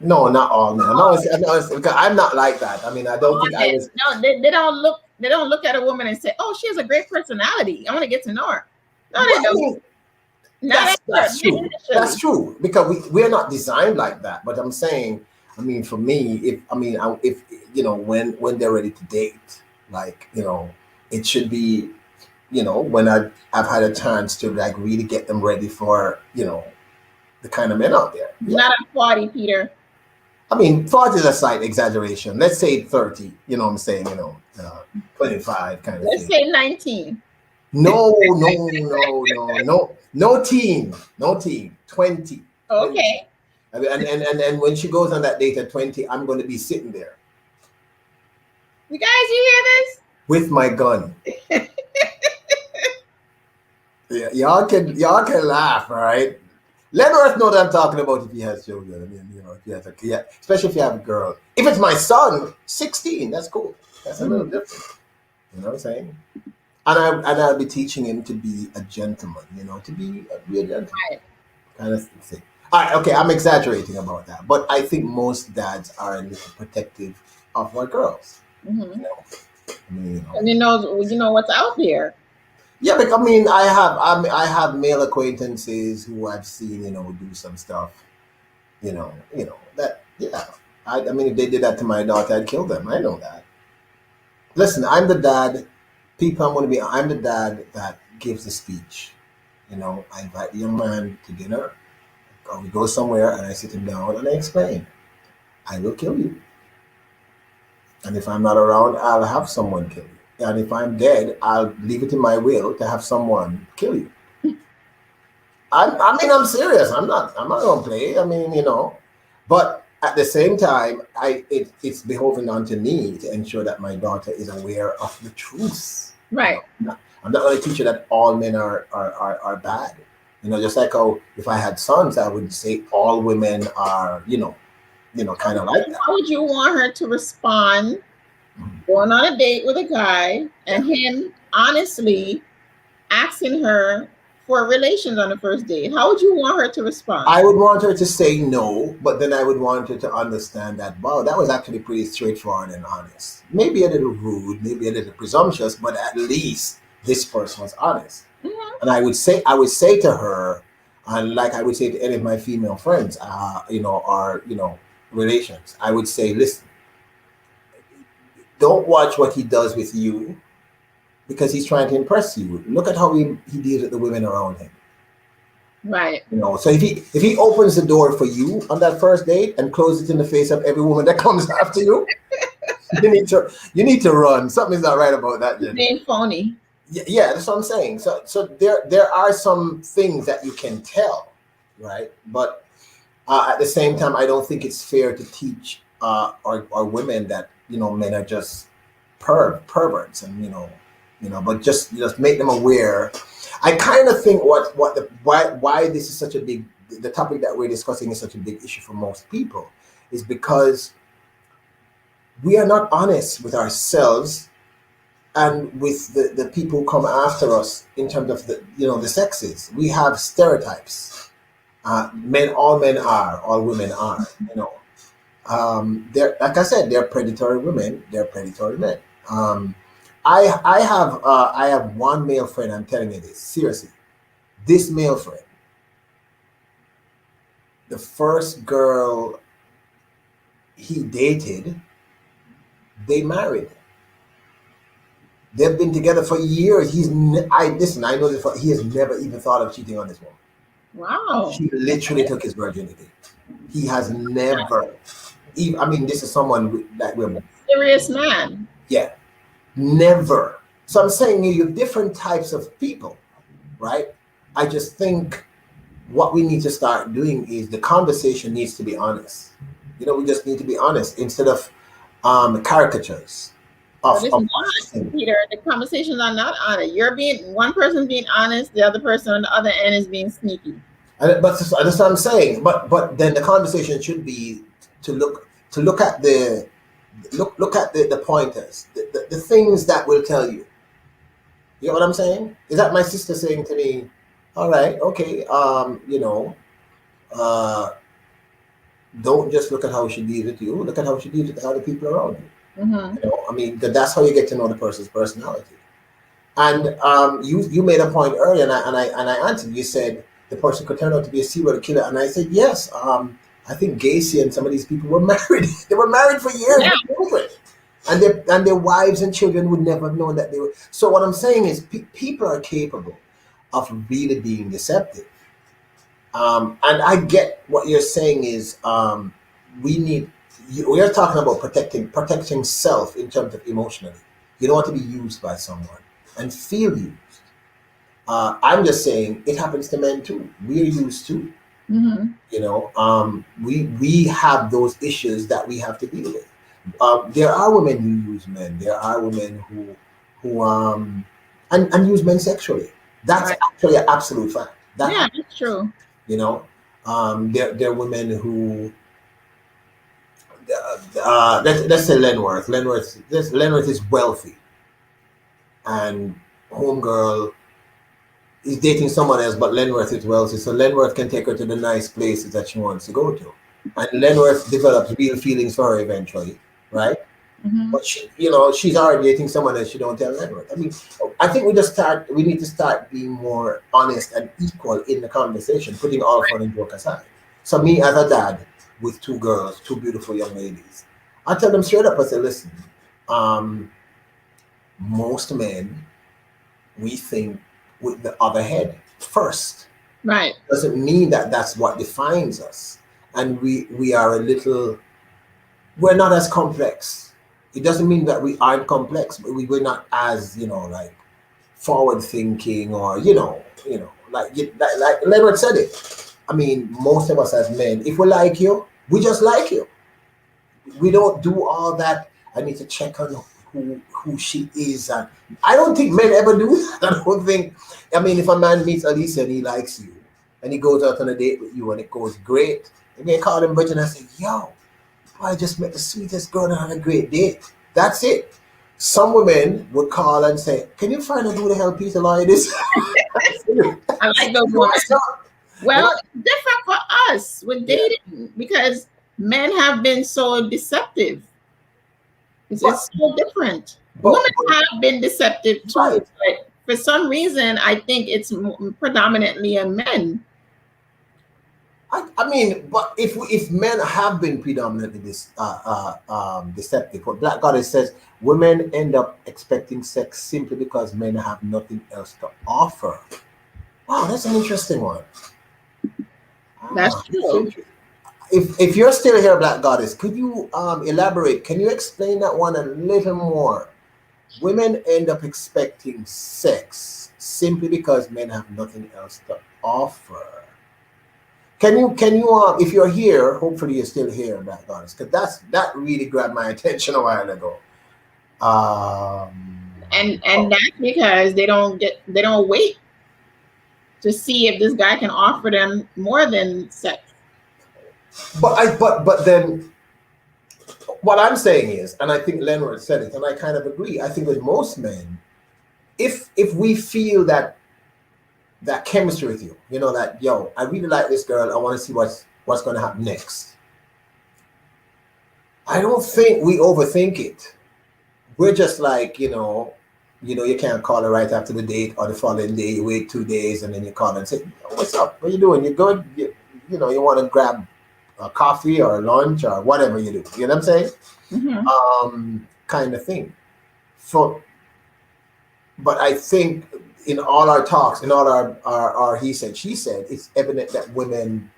no, not all men. Because I'm not like that. I mean, I don't think I was. No, they don't look. They don't look at a woman and say, "Oh, she has a great personality. I want to get to know her." No, they don't. That's true. That's true, because we're not designed like that. But I'm saying, I mean, for me, if when they're ready to date, Like, it should be, when I've had a chance to like really get them ready for, the kind of men out there. Yeah. Not at 40, Peter. I mean, 40 is a slight exaggeration. Let's say 30, you know what I'm saying, 25 kind of Let's thing. say 19. No, no teen, 20. Okay. And when she goes on that date at 20, I'm going to be sitting there. You guys, you hear this? With my gun. Yeah, y'all can laugh, all right? Let Earth know that I'm talking about if he has children. I mean, if he has a kid, especially if you have a girl. If it's my son, 16, that's cool. That's a little different. You know what I'm saying? And I'll be teaching him to be a gentleman, to be a real gentleman. Right. Kind of thing. All right, okay, I'm exaggerating about that. But I think most dads are a little protective of our girls. Mm-hmm. And you know what's out there. Yeah, but I mean, I have male acquaintances who I've seen, do some stuff, that, yeah. I mean, if they did that to my daughter, I'd kill them. I know that. Listen, I'm the dad. I'm the dad that gives the speech. I invite the young man to dinner, or we go somewhere, and I sit him down and I explain, I will kill you. And if I'm not around, I'll have someone kill you. And if I'm dead, I'll leave it in my will to have someone kill you. I'm serious. I'm not gonna play. I mean, but at the same time, it's beholden onto me to ensure that my daughter is aware of the truth. Right. I'm not going to teach her that all men are bad. Just like how if I had sons, I would say all women are, kind of like that. How would you want her to respond going on a date with a guy and him honestly asking her for relations on the first date? How would you want her to respond? I would want her to say no, but then I would want her to understand that, wow, that was actually pretty straightforward and honest. Maybe a little rude, maybe a little presumptuous, but at least this person was honest. Mm-hmm. And I would say to her, and like I would say to any of my female friends, or relations, I would say, listen, don't watch what he does with you because he's trying to impress you. Look at how he deals with the women around him. Right. So if he opens the door for you on that first date and closes it in the face of every woman that comes after you, you need to run. Something's not right about that. Being phony. Yeah, that's what I'm saying. So there are some things that you can tell, right? But at the same time, I don't think it's fair to teach our women that men are just perverts and but just make them aware. I kind of think why this is such a big, the topic that we're discussing is such a big issue for most people is because we are not honest with ourselves and with the people who come after us in terms of the sexes. We have stereotypes. All men are, all women are. They're, like I said, they're predatory women. They're predatory men. I have one male friend. I'm telling you this seriously. This male friend, the first girl he dated, they married. They've been together for years. I know this. He has never even thought of cheating on this woman. Wow. She literally took his virginity. He has never. This is someone that we're serious man. Yeah, never. So I'm saying you have different types of people, right? I just think what we need to start doing is the conversation needs to be honest. We just need to be honest instead of caricatures. But it's not, Peter. The conversations are not honest. One person's being honest, the other person on the other end is being sneaky. But that's what I'm saying. But then the conversation should be to look at the pointers, the things that will tell you. You know what I'm saying? Is that my sister saying to me, all right, okay, don't just look at how she deals with you, look at how she deals with the other people around you. Mm-hmm. That's how you get to know the person's personality. And you made a point earlier, and I answered. You said the person could turn out to be a serial killer, and I said yes. I think Gacy and some of these people were married. They were married for years. Yeah. and their wives and children would never have known that they were. So what I'm saying is, people are capable of really being deceptive. And I get what you're saying is, we need. We are talking about protecting self in terms of emotionally. You don't want to be used by someone and feel used. I'm just saying it happens to men too. We're used too. Mm-hmm. You know, we have those issues that we have to deal with. There are women who use men. There are women who and use men sexually. That's Right. actually an absolute fact. That Yeah, that's true. you know, there are women who let's say Lenworth. Lenworth is wealthy, and homegirl is dating someone else, but Lenworth is wealthy, so Lenworth can take her to the nice places that she wants to go to, and Lenworth develops real feelings for her eventually, right? Mm-hmm. But she's already dating someone else. She don't tell Lenworth. I mean, I think we need to start being more honest and equal in the conversation, putting all fun and joke aside. So me as a dad with two girls, two beautiful young ladies, I tell them straight up. I say, listen, um, most men, we think with the other head first. Right. Doesn't mean that that's what defines us, and we are a little. We're not as complex. It doesn't mean that we aren't complex, but we're not as like forward thinking, or like Leonard said it. I mean, most of us as men, if we like you, we just like you. We don't do all that. I need to check on who she is, and I don't think men ever do that. I don't think. I mean, if a man meets Alicia and he likes you, and he goes out on a date with you and it goes great, they may call him virgin and say, "Yo, I just met the sweetest girl and had a great date." That's it. Some women would call and say, "Can you find out who the hell Peter Lloyd is?" I like those women. Well, it's different for us with dating because men have been so deceptive. It's so different. Women have been deceptive too, Right. but for some reason, I think it's predominantly a men. I mean, but if men have been predominantly deceptive, what Black Goddess says, women end up expecting sex simply because men have nothing else to offer. Wow, that's an interesting one. That's true. If you're still here, Black Goddess, could you elaborate? Can you explain that one a little more? Women end up expecting sex simply because men have nothing else to offer. Can you if you're here, hopefully you're still here, Black Goddess, because that really grabbed my attention a while ago. And that's because they don't wait to see if this guy can offer them more than sex. But then what I'm saying is, and I think Leonard said it, and I kind of agree. I think with most men, if we feel that chemistry with you, that I really like this girl, I want to see what's going to happen next. I don't think we overthink it. We're just like, you can't call her right after the date or the following day. You wait 2 days and then you call and say, "What's up? What are you doing? You good? You want to grab a coffee or lunch or whatever you do." You know what I'm saying? Mm-hmm. Kind of thing. But I think in all our talks, in all our he said, she said, it's evident that women,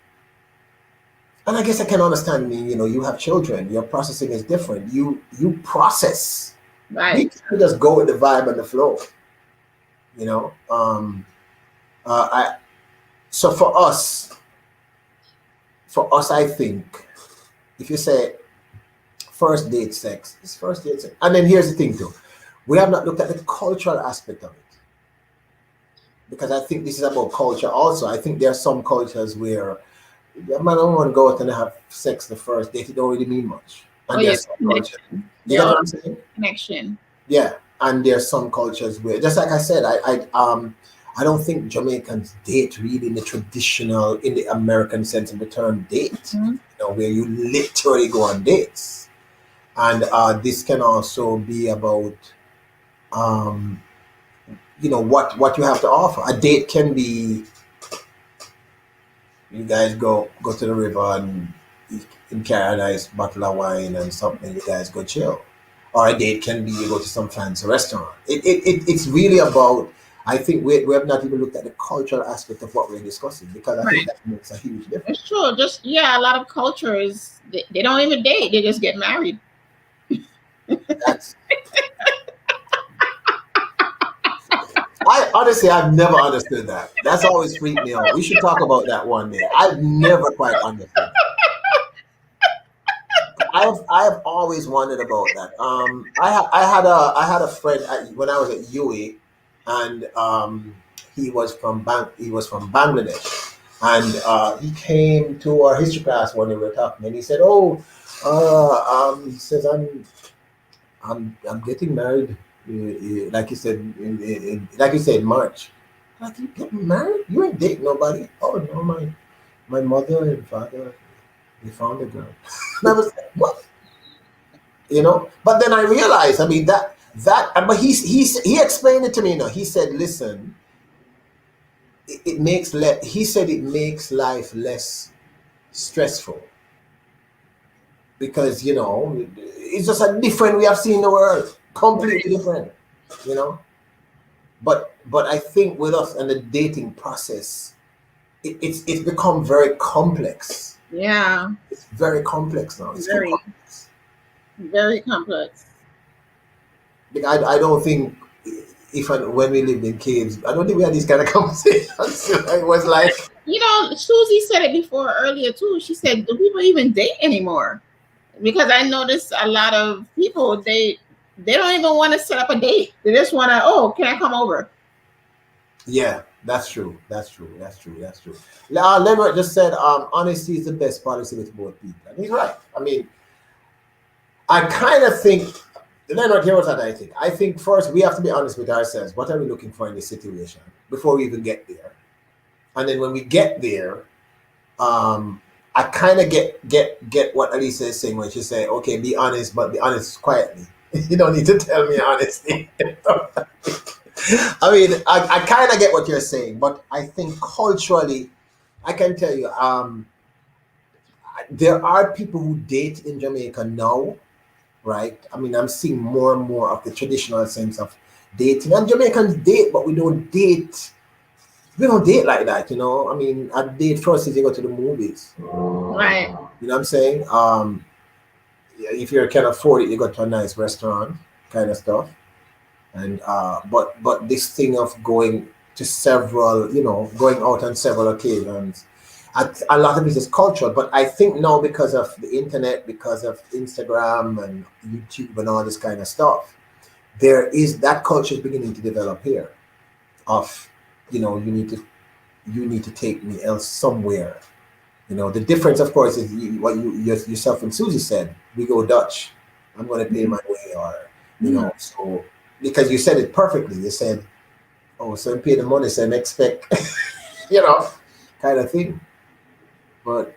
and I guess I can understand me, you have children, your processing is different. You process. Right. We can't just go with the vibe and the flow. So for us, I think if you say first date sex, it's first date sex. And then here's the thing too. We have not looked at the cultural aspect of it. Because I think this is about culture also. I think there are some cultures where a man don't want to go out and have sex the first date. It don't really mean much. And there's some cultures. You know what I'm saying? Connection. Yeah. And there's some cultures where, just like I said, I don't think Jamaicans date really in the American sense of the term date. Mm-hmm. Where you literally go on dates. And this can also be about what you have to offer. A date can be you guys go to the river and carry a nice bottle of wine and something. You guys go chill. or a date can be you go to some fancy restaurant. It's really about, I think we have not even looked at the cultural aspect of what we're discussing, because I think Right. that makes a huge difference. It's true. Just yeah, a lot of cultures they don't even date; they just get married. That's I honestly, I've never understood that. That's always freaked me out. We should talk about that one day. I've never quite understood that. I've always wondered about that. I had a friend when I was at UA, and he was from Bangladesh, and he came to our history class when we were talking, and he said, "Oh, he says I'm getting married, like you said, like you said, in March." Like, you getting married? You ain't dating nobody. Oh no, my mother and father, they found a girl. And I was like, what? But then I realized, I mean, but he explained it to me. He said, listen, he said it makes life less stressful, because it's just a different way of seeing the world, completely different, you know. But I think with us and the dating process, it's become very complex. Yeah, It's very complex now. It's too very, complex. very complex. Like, I don't think, when we lived in caves, I don't think we had these kind of conversations. It was like, Susie said it before earlier too. She said, "Do people even date anymore?" Because I noticed a lot of people they don't even want to set up a date. They just want to, oh, can I come over? yeah, that's true. That's true. That's true. That's true. Leonard just said, honesty is the best policy with both people. And he's right. I mean, I kind of think, Leonard, here's what I think. I think first we have to be honest with ourselves. What are we looking for in this situation before we even get there? And then when we get there, I kind of get what Alisa is saying when she say, okay, be honest, but be honest quietly. You don't need to tell me honesty. I mean, I kind of get what you're saying, but I think culturally, I can tell you, there are people who date in Jamaica now, right? I mean, I'm seeing more and more of the traditional sense of dating. And Jamaicans date, but we don't date. We don't date like that, I mean, a date first is you go to the movies. Right. You know what I'm saying? Yeah, if you can afford it, you go to a nice restaurant, kind of stuff. And but this thing of going to several, going out on several occasions, a lot of it is cultural. But I think now, because of the internet, because of Instagram and YouTube and all this kind of stuff, there is that culture is beginning to develop here. Of, you need to take me else somewhere. The difference, of course, is what yourself and Susie said. We go Dutch. I'm going to pay my way, or so, because you said it perfectly. You said, "Oh, so pay the money, so expect," you know, kind of thing. But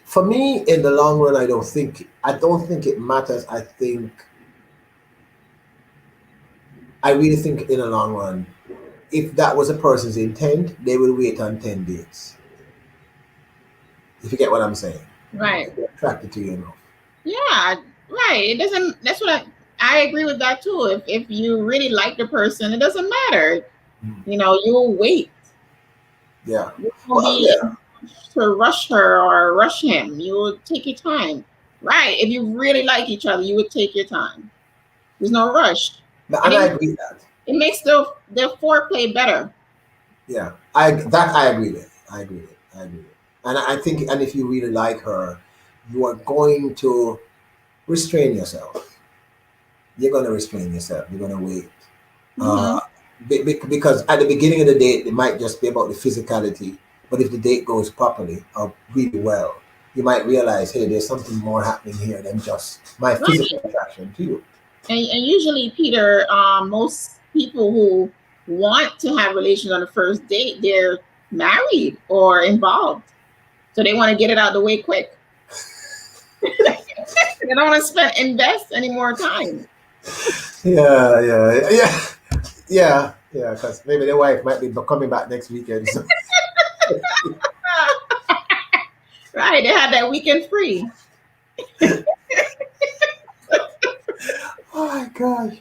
for me, in the long run, I don't think it matters. I really think in the long run, if that was a person's intent, they will wait on 10 dates. If you get what I'm saying. Right. If they're attracted to you enough. Yeah, right. It doesn't. That's what I agree with that too. If you really like the person, it doesn't matter. You'll wait. Yeah. You will Well, be yeah. to rush her or rush him. You will take your time. Right. If you really like each other, you would take your time. There's no rush. And I agree with that. It makes the foreplay better. Yeah. I agree with. I agree with. I agree with. And I think, and if you really like her, you are going to restrain yourself. You're going to restrain yourself. You're going to wait. Because at the beginning of the date, it might just be about the physicality. But if the date goes properly or really well, you might realize, hey, there's something more happening here than just my physical attraction to you. And usually, Peter, most people who want to have relations on the first date, they're married or involved. So they want to get it out of the way quick. They don't want to invest any more time. Yeah, because maybe the wife might be coming back next weekend. So. Right, they had that weekend free. Oh my gosh.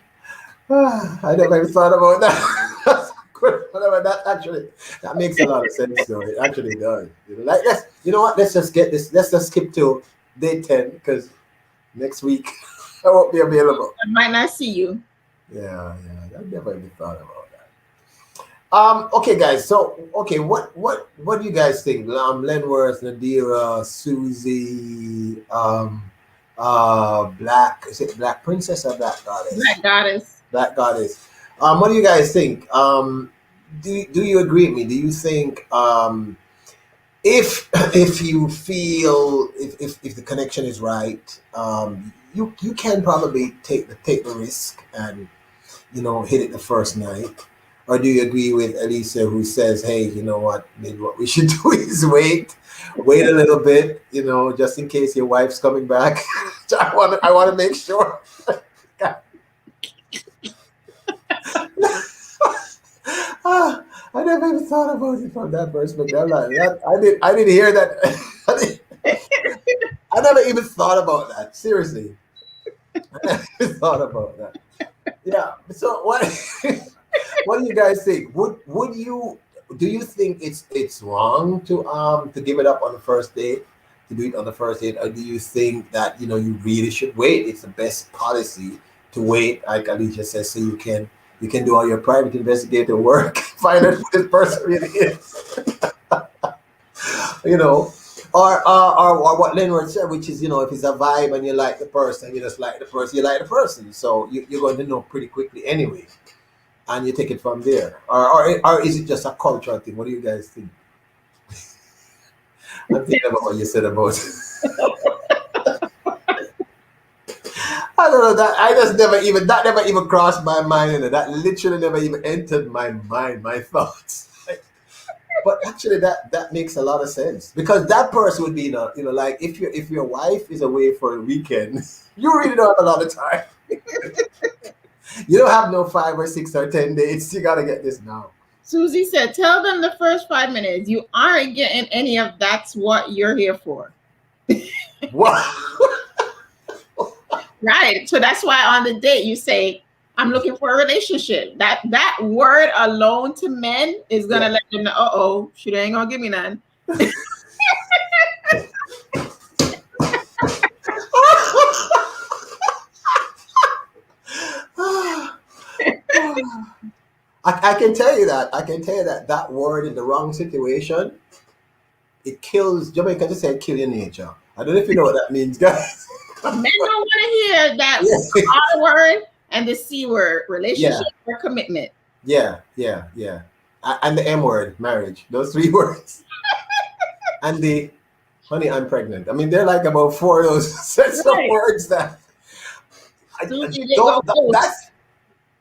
I never even thought about that. That's good. Whatever, that actually that makes a lot of sense though. It actually does. You know, like let's you know what, let's just get this, let's just skip to day 10 because next week I won't be available. I might not see you. Yeah, I never even thought about that. Okay, guys. So, okay, what do you guys think? Lenworth, Nadira, Susie, Black. Is it Black Princess or Black Goddess? Black goddess. Black Goddess. What do you guys think? Do you agree with me? Do you think if you feel if the connection is right, you can probably take the risk and hit it the first night? Or do you agree with Elisa who says, hey, you know what, maybe what we should do is wait a little bit, just in case your wife's coming back. I want to make sure. I never even thought about it from that perspective. I'm like, I didn't hear that. I never even thought about that. Seriously. I never even thought about that. Yeah. So what what do you guys think? Would you do you think it's wrong to give it up on the first date? To do it on the first date, or do you think that you really should wait? It's the best policy to wait, like Alicia says, so you can do all your private investigative work, find out who this person really is. you know, or what Leonard said, which is if it's a vibe and you like the person, you just like the person, you like the person, so you're going to know pretty quickly anyway, and you take it from there. Or is it just a cultural thing? What do you guys think? I'm thinking about what you said about. I don't know that I just never even crossed my mind, that literally never even entered my mind, my thoughts. But actually, that makes a lot of sense because that person would be, like if your wife is away for a weekend, you really don't have a lot of time. You don't have no 5 or 6 or 10 dates. You gotta get this now. Susie said, tell them the first 5 minutes. You aren't getting any of that's what you're here for. What? Right. So that's why on the date you say, I'm looking for a relationship. That word alone to men is gonna let them know, she ain't gonna give me none. I can tell you that. I can tell you that word in the wrong situation, it kills. Jamaica just said kill your nature. I don't know if you know what that means, guys. Men don't want to hear that R word and the C word, relationship or commitment. Yeah. And the M word, marriage. Those 3 words. And the honey, I'm pregnant. I mean, they're like about 4 of those sets of words that.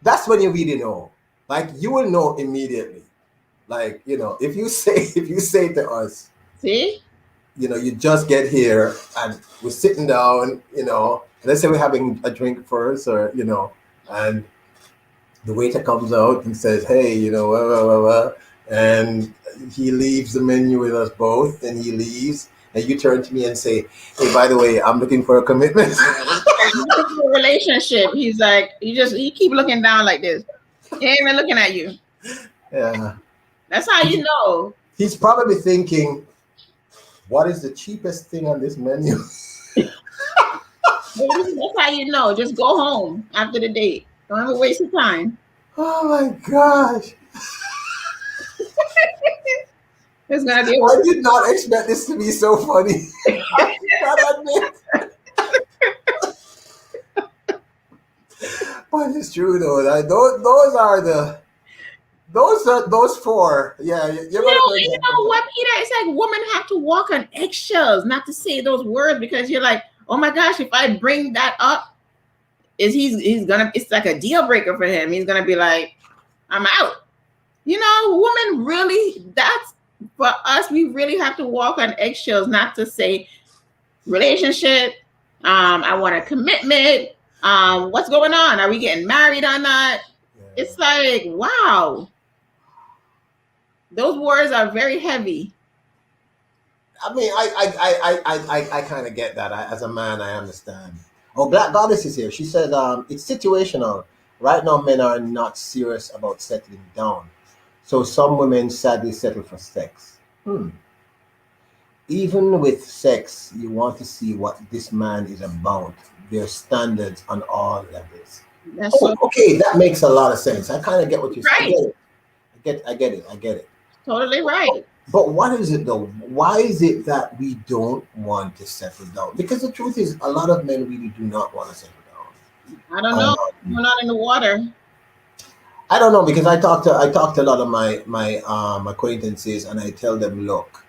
That's when you really know. Like you will know immediately. Like if you say to us, see, you just get here and we're sitting down, let's say we're having a drink first, or and the waiter comes out and says, hey, and he leaves the menu with us both, and he leaves, and you turn to me and say, hey, by the way, I'm looking for a commitment. A relationship. He's like, you keep looking down like this. He ain't even looking at you. Yeah. That's how you know. He's probably thinking, what is the cheapest thing on this menu? That's how you know. Just go home after the date. Don't ever waste your time. Oh my gosh. It's gonna be. I did not expect this to be so funny. I gotta admit. But it's true though. Those are those 4. Yeah, you know what, Peter? It's like women have to walk on eggshells not to say those words, because you're like, oh my gosh, if I bring that up, it's like a deal breaker for him. He's gonna be like, I'm out. Women really, that's for us, we really have to walk on eggshells not to say relationship. I want a commitment. What's going on? Are we getting married or not? Yeah. It's like, wow. Those words are very heavy. I mean, I kind of get that. As a man, I understand. Oh, Black Goddess is here. She said, it's situational. Right now, men are not serious about settling down. So some women sadly settle for sex. Hmm. Even with sex, you want to see what this man is about. Their standards on all levels. That's Oh, so okay, that makes a lot of sense. I kind of get what you're saying. I right. get it. I get it. Totally right. But what is it though? Why is it that we don't want to settle down? Because the truth is, a lot of men really do not want to settle I don't down. know. We're not in the water. I don't know because I talk to a lot of my acquaintances, and I tell them, look,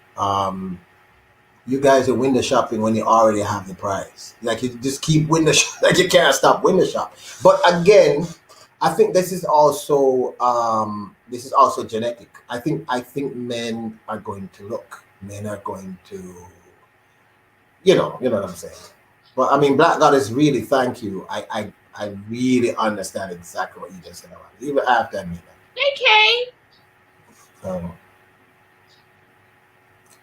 you guys are window shopping when you already have the prize. Like you just keep window like you can't stop window shop. But again, I think this is also genetic. I think men are going to look. Men are going to you know what I'm saying. But I mean, Black Goddess, really, thank you. I really understand exactly what you just said about it. Even after I mean Okay. that.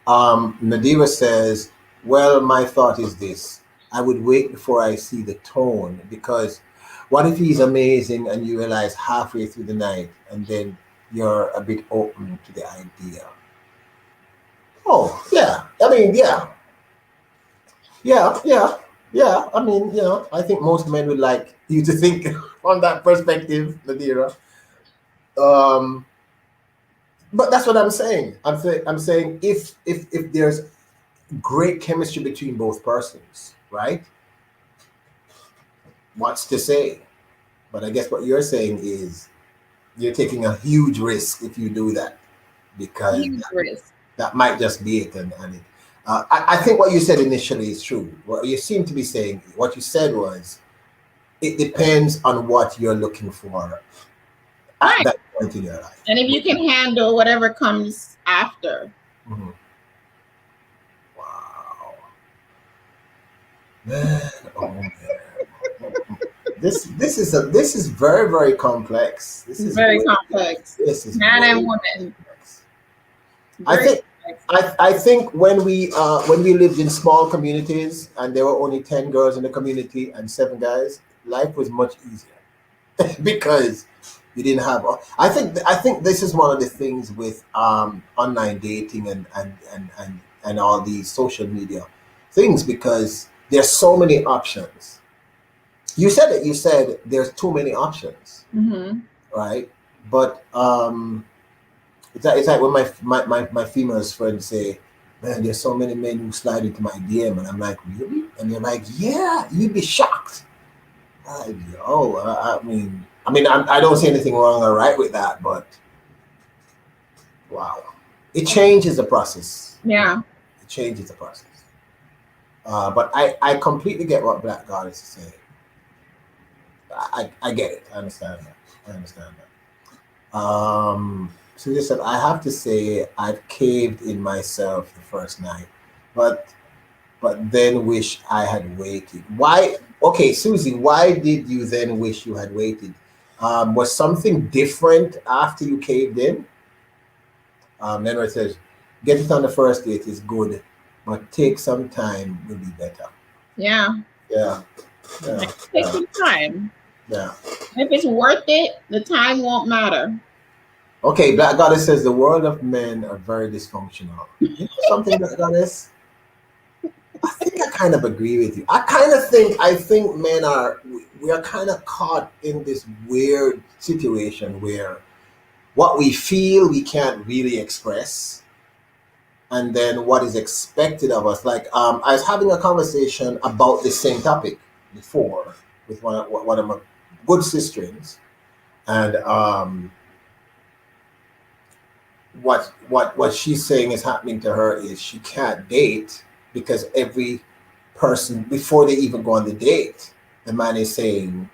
Nadira says, well, my thought is this. I would wait before I see the tone because what if he's amazing and you realize halfway through the night and then you're a bit open to the idea? Oh, yeah. I mean, yeah. I mean, I think most men would like you to think from that perspective, Nadira. Um, but that's what I'm saying. I'm saying if there's great chemistry between both persons, right? What's to say? But I guess what you're saying is you're taking a huge risk if you do that because Huge risk. that might just be it. I think what you said initially is true. What you seem to be saying, what you said was, it depends on what you're looking for at Right. that point in your life. And if you can handle whatever comes after. Mhm. Wow, man, oh man. This is very complex. Very complex. This is Man and way woman. complex. I Very think complex. I think when we lived in small communities and there were only 10 girls in the community and 7 guys, life was much easier because you didn't have. I think this is one of the things with online dating and all these social media things because there's so many options. You said it. You said there's too many options, Mm-hmm. right? But it's like when my female friends say, "Man, there's so many men who slide into my DM," and I'm like, "Really?" And they're like, "Yeah, you'd be shocked." Like, yo, I don't see anything wrong or right with that, but wow, it changes the process. Yeah. It changes the process. But I completely get what Black Goddess is saying. I get it. I understand that. I understand that. So listen, I have to say I've caved in myself the first night, but then wish I had waited. Why? Okay, Susie, why did you then wish you had waited? Was something different after you caved in? Lenore says, get it on the first date is good, but take some time will be better. Yeah. Yeah, yeah, Take yeah, some time. yeah. If it's worth it, the time won't matter. Okay, Black Goddess says the world of men are very dysfunctional. You know something, Black Goddess? I think I kind of agree with you. I think men we are kind of caught in this weird situation where what we feel we can't really express, and then what is expected of us. Like I was having a conversation about the same topic before with one of my good sisters, and what she's saying is happening to her is she can't date because every person before they even go on the date, the man is saying,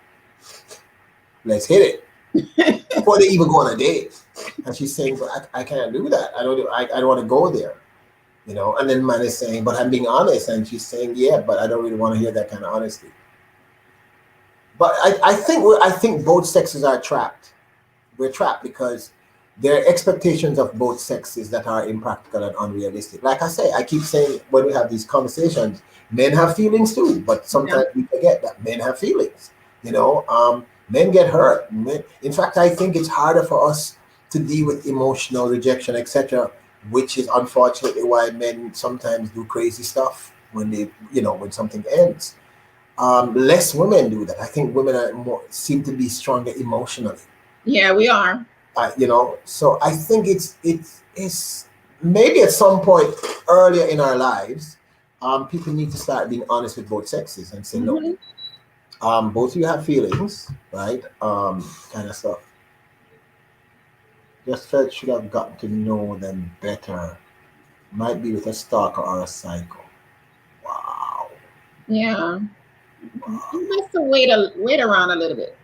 "Let's hit it," before they even go on a date, and she's saying, "But I can't do that. I don't want to go there." And then the man is saying, "But I'm being honest," and she's saying, "Yeah, but I don't really want to hear that kind of honesty." But I think both sexes are trapped. We're trapped because there are expectations of both sexes that are impractical and unrealistic. Like I say, I keep saying when we have these conversations, men have feelings too, but Yeah. sometimes we forget that men have feelings. Men get hurt. In fact, I think it's harder for us to deal with emotional rejection, etc., which is unfortunately why men sometimes do crazy stuff when when something ends. Less women do that. I think women are seem to be stronger emotionally. Yeah, we are. So I think it's maybe at some point earlier in our lives, people need to start being honest with both sexes and say, look, Hmm. both of you have feelings, right? Kind of stuff. Just felt should have gotten to know them better. Might be with a stalker or a psycho. Wow. Yeah. Wow. You have to wait around a little bit.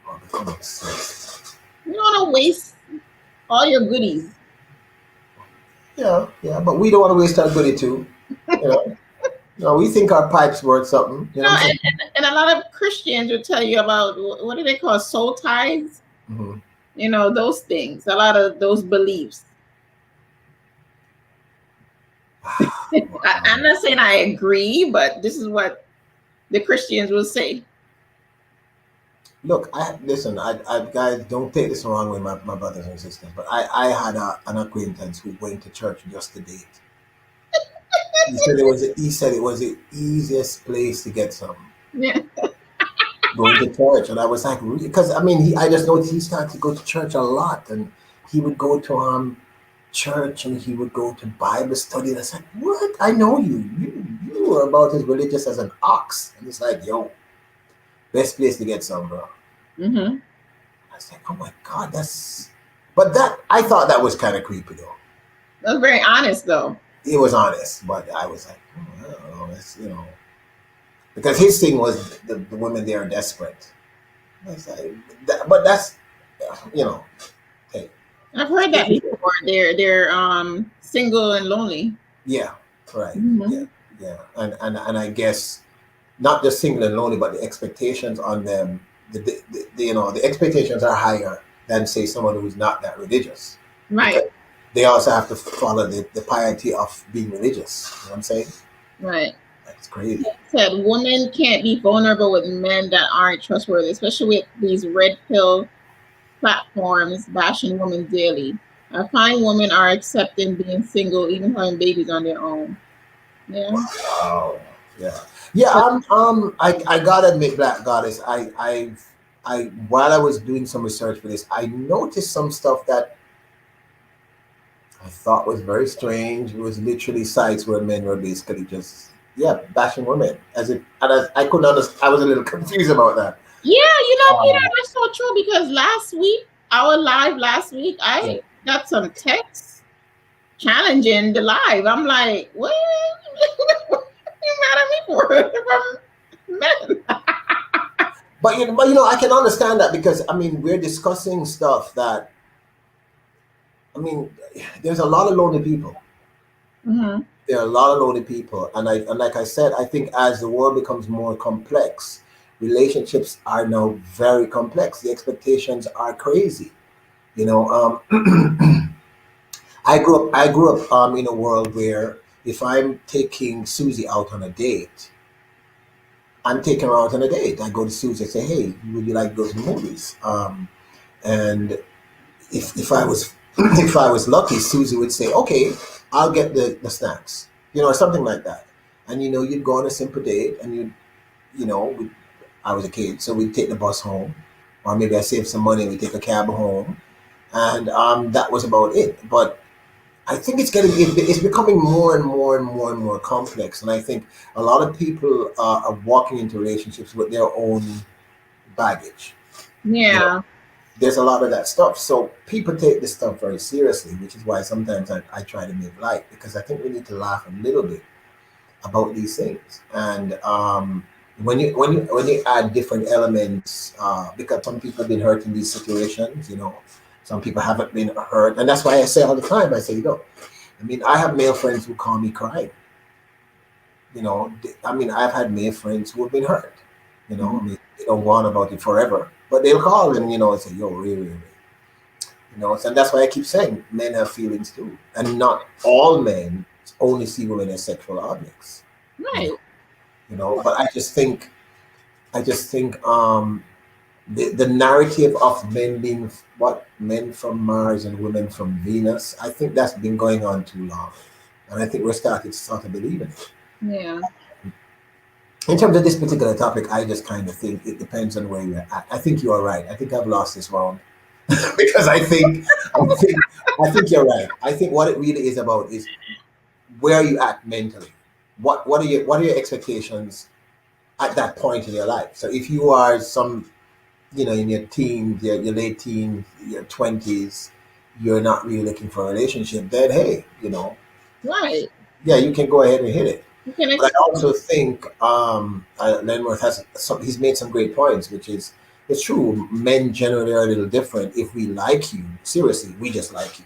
Wow, that makes sense. You don't want to waste all your goodies. Yeah, but we don't want to waste our goodie too. You know, no, we think our pipe's worth something. You know what I'm And a lot of Christians will tell you about what do they call soul ties? saying? Those things. A lot of those beliefs. I'm not saying I agree, but this is what the Christians will say. Look, I guys don't take this the wrong way, my brothers and sisters, but I had an acquaintance who went to church just to date. He said it was the easiest place to get some Yeah. going to church, and I was like, really? Because I mean, I just noticed he started to go to church a lot, and he would go to church, and he would go to Bible study. And I was like, what? I know you. You were about as religious as an ox, and it's like, yo, best place to get some, bro. Hmm. I was like, oh my God, but I thought that was kind of creepy though. That's very honest, though. It was honest, but I was like, I don't know, because his thing was the women there are desperate. I was like, but that's, you know, hey, I've heard that before. They're single and lonely. yeah, right, yeah, Hmm. yeah, and I guess not just single and lonely, but the expectations on them, the expectations are higher than say someone who's not that religious, Right. because they also have to follow the piety of being religious. You know what I'm saying? Right. That's crazy. Said women can't be vulnerable with men that aren't trustworthy, especially with these red pill platforms bashing women daily. I find women are accepting being single, even having babies on their own. Yeah. Wow. Yeah. Yeah. I gotta admit, Black Goddess. I while I was doing some research for this, I noticed some stuff that I thought was very strange. It was literally sites where men were basically just bashing women as if, and I couldn't understand. I was a little confused about that. Yeah, Peter, Um, that's so true because last week, our live last week, yeah. I got some texts challenging the live. I'm like, what? What you mad at me for? From men. But I can understand that because I mean we're discussing stuff that I mean there's a lot of lonely people. Hmm. There are a lot of lonely people, and like I said, I think as the world becomes more complex, relationships are now very complex. The expectations are crazy. You know, I grew up in a world where if I'm taking Susie out on a date, I'm taking her out on a date. I go to Susie and say, "Hey, would you like to go to the movies?" And if I was if I was lucky, Susie would say, "Okay, I'll get the snacks," or something like that. And you'd go on a simple date, and I was a kid, so we'd take the bus home, or maybe I saved some money, we take a cab home, and that was about it. But I think it's becoming more and more and more and more complex, and I think a lot of people are walking into relationships with their own baggage. You know, Yeah. there's a lot of that stuff. So people take this stuff very seriously, which is why sometimes I try to make light because I think we need to laugh a little bit about these things. And when you add different elements, because some people have been hurt in these situations, some people haven't been hurt, and that's why I say all the time. I say, I mean, I have male friends who call me crying. I mean, I've had male friends who have been hurt. I mean, they don't want about it forever, but they'll call and say, "Yo, really, really." And that's why I keep saying men have feelings too, and not all men only see women as sexual objects. You Right. know, but I just think the narrative of men being men from Mars and women from Venus, I think that's been going on too long, and I think we're starting to start to believe in it. Yeah. In terms of this particular topic, I just kind of think it depends on where you're at. I think you are right. I think I've lost this round because I think you're right. I think what it really is about is where are you at mentally. What are your expectations at that point in your life? So if you are in your teens, your late teens, your 20s, you're not really looking for a relationship, then hey, Right. yeah, you can go ahead and hit it. You can But I explore. also think Lenworth he's made some great points, which is it's true. Men generally are a little different. If we like you, seriously, we just like you.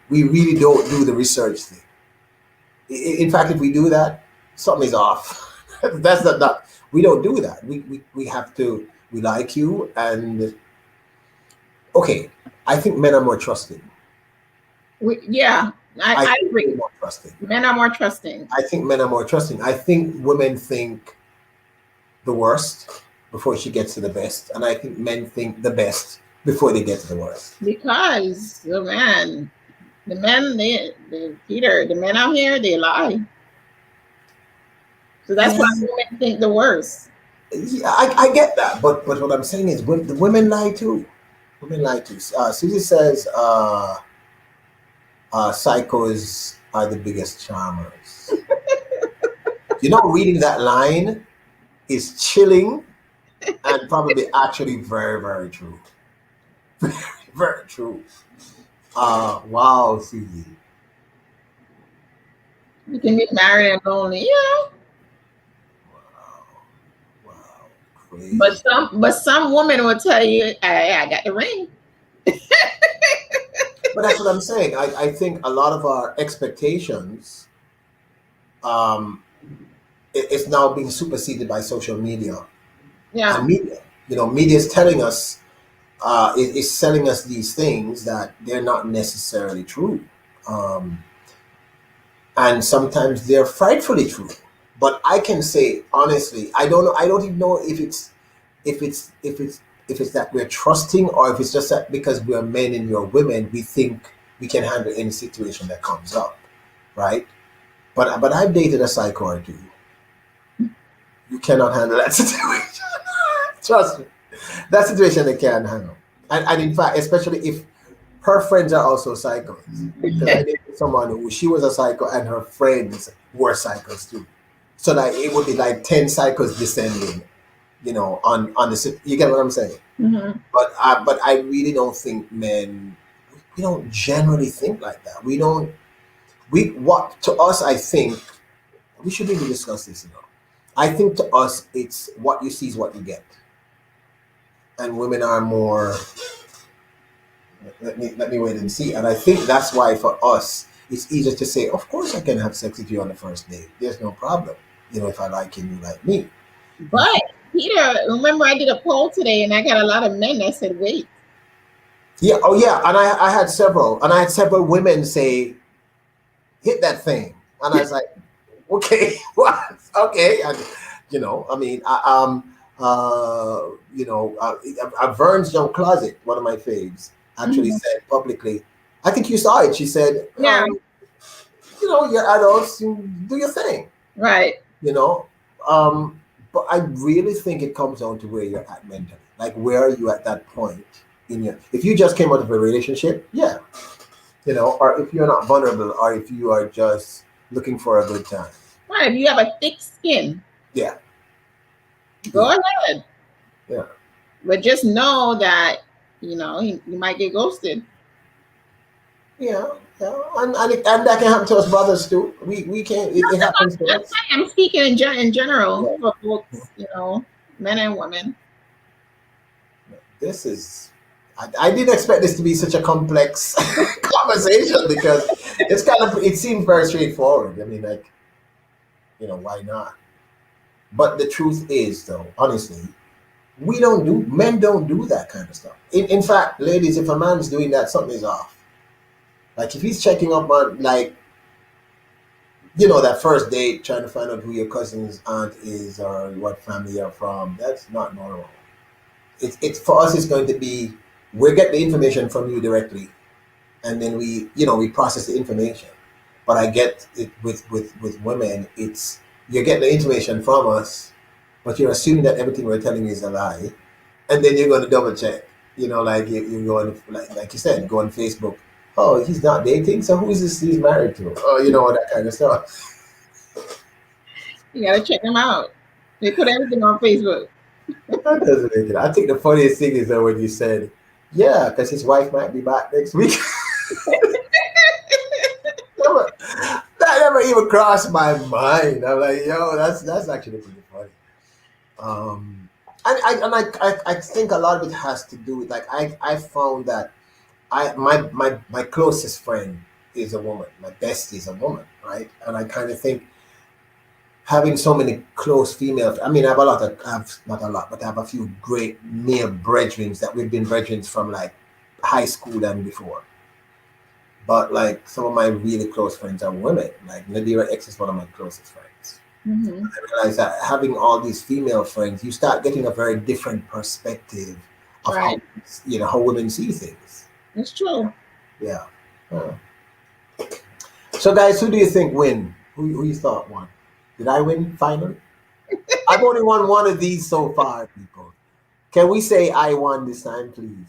We really don't do the research thing. In fact, if we do that, something is off. That's not. We don't do that. We have to. We like you, and okay. I think men are more trusting. Yeah, I I think they're agree. more trusting. Men are more trusting. I think men are more trusting. I think women think the worst before she gets to the best, and I think men think the best before they get to the worst. Because the men, Peter, the men out here, they lie. So that's Yeah, why women think the worst. yeah, I get that, but what I'm saying is, the women lie too. Women lie too. Susie says, "Psychos are the biggest charmers." Reading that line is chilling and probably actually very, very true. Very true. Wow, Susie. You can be married and lonely, yeah. Wow, wow, But crazy. some women will tell you, I got the ring. But that's what I'm saying. I think a lot of our expectations um, is now being superseded by social media Yeah. and media. Media is telling us, is selling us these things that they're not necessarily true. Um, and sometimes they're frightfully true. But I can say honestly, I don't know. I don't even know if it's if it's if it's that we're trusting, or if it's just that because we're men and you're women, we think we can handle any situation that comes up, right? But I've dated a psycho or two. You cannot handle that situation. Trust me, that situation they can't handle. And in fact, especially if her friends are also psychos, because I dated someone who she was a psycho and her friends were psychos too. So like it would be like 10 psychos descending, on the. You get what I'm saying? Hmm. But I really don't think men. We don't generally think like that. We don't. We what to us? I think we should really discuss this. I think to us, it's what you see is what you get, and women are more. Let me wait and see. And I think that's why for us, it's easier to say, of course I can have sex with you on the first date. There's no problem. If I like you, you like me. But Peter, remember I did a poll today and I got a lot of men that said, wait. Yeah. Oh yeah. And I had several women say, hit that thing. And I was like, okay, what? Okay. And, I mean, Vern's Young Closet, one of my faves, actually Mhm. said publicly, I think you saw it. She said, Yeah, you're adults, you do your thing, right. you know. Um, but I really think it comes down to where you're at mentally. Like, where are you at that point if you just came out of a relationship, yeah, or if you're not vulnerable, or if you are just looking for a good time. Right. If you have a thick skin, Yeah, go yeah, ahead. yeah, But just know that, you might get ghosted. yeah, yeah. And that can happen to us brothers too. We can it happens to That's us. why I'm speaking in general Yeah. for both, men and women. This is I didn't expect this to be such a complex conversation, because it seems very straightforward. I mean, like, why not? But the truth is, though, honestly, Men don't do that kind of stuff. In fact, ladies, if a man's doing that, something is off. Like if he's checking up on, like, that first date, trying to find out who your cousin's aunt is or what family you're from, that's not normal. It's for us, it's going to be, we get the information from you directly, and then we process the information. But I get it with women, it's, you're getting the information from us, but you're assuming that everything we're telling you is a lie, and then you're going to double check. Like you go on, like you said, go on Facebook. Oh, he's not dating, so who is this he's married to? Oh, that kind of stuff. You gotta check them out. They put everything on Facebook. That doesn't make it. I think the funniest thing is that when you said, yeah, because his wife might be back next week. That never even crossed my mind. I'm like, yo, that's actually pretty funny. I think a lot of it has to do with, like, I found that my closest friend is a woman. My bestie is a woman, right? And I kind of think having so many close female, I mean, I have not a lot, but I have a few great male brethren that we've been brethren from like high school and before. But like some of my really close friends are women. Like Nadira X is one of my closest friends. Mm-hmm. I realize that having all these female friends, you start getting a very different perspective of Right. how women see things. It's true. Yeah. So guys, who do you think win? Who you thought won? Did I win finally? I've only won one of these so far, people. Can we say I won this time, please?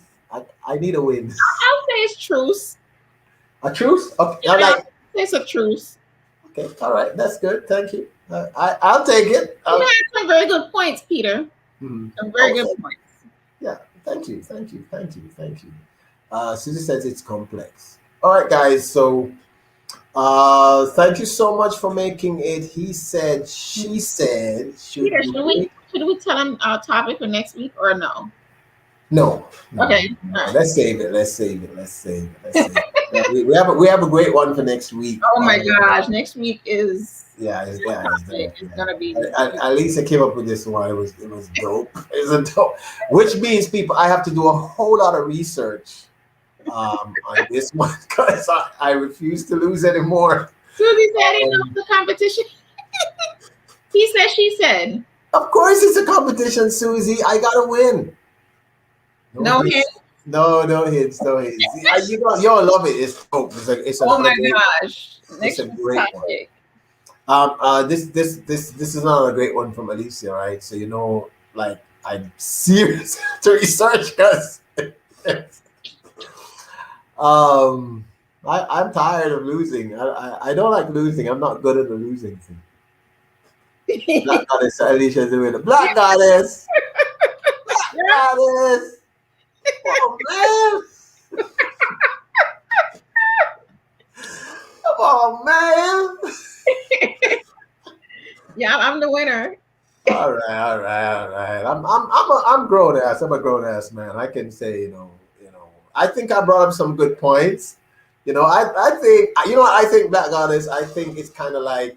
I need a win. I'll say it's truce. A truce? Okay. Yeah, it's a truce. Okay. All right. That's good. Thank you. I'll take it. You had some very good points, Peter. Some very good points. Yeah. Thank you. Susie says it's complex. All right, guys. So, thank you so much for making it. He said, she said. Peter, should we tell him our topic for next week or no? No. Okay. No. Right. Let's save it. we have a great one for next week. Oh my gosh, next week is it's gonna be. At least I came up with this one. It was dope. It's dope. Which means, people, I have to do a whole lot of research on this one because I refuse to lose anymore. Susie said he knows the competition. He said, she said. Of course, it's a competition, Susie. I gotta win. No hints. No hints. You'll love it. It's dope. It's oh my gosh! It's a great one. This is another great one from Alicia, right? So like I'm serious to research because I'm tired of losing. I don't like losing. I'm not good at the losing thing. Black Goddess, Alicia's doing it. Black Goddess. Black Goddess. Oh man! Come on, man! Yeah, I'm the winner. All right. I'm grown ass. I'm a grown ass man. I can say, I think I brought up some good points. I think Black Goddess. I think it's kind of like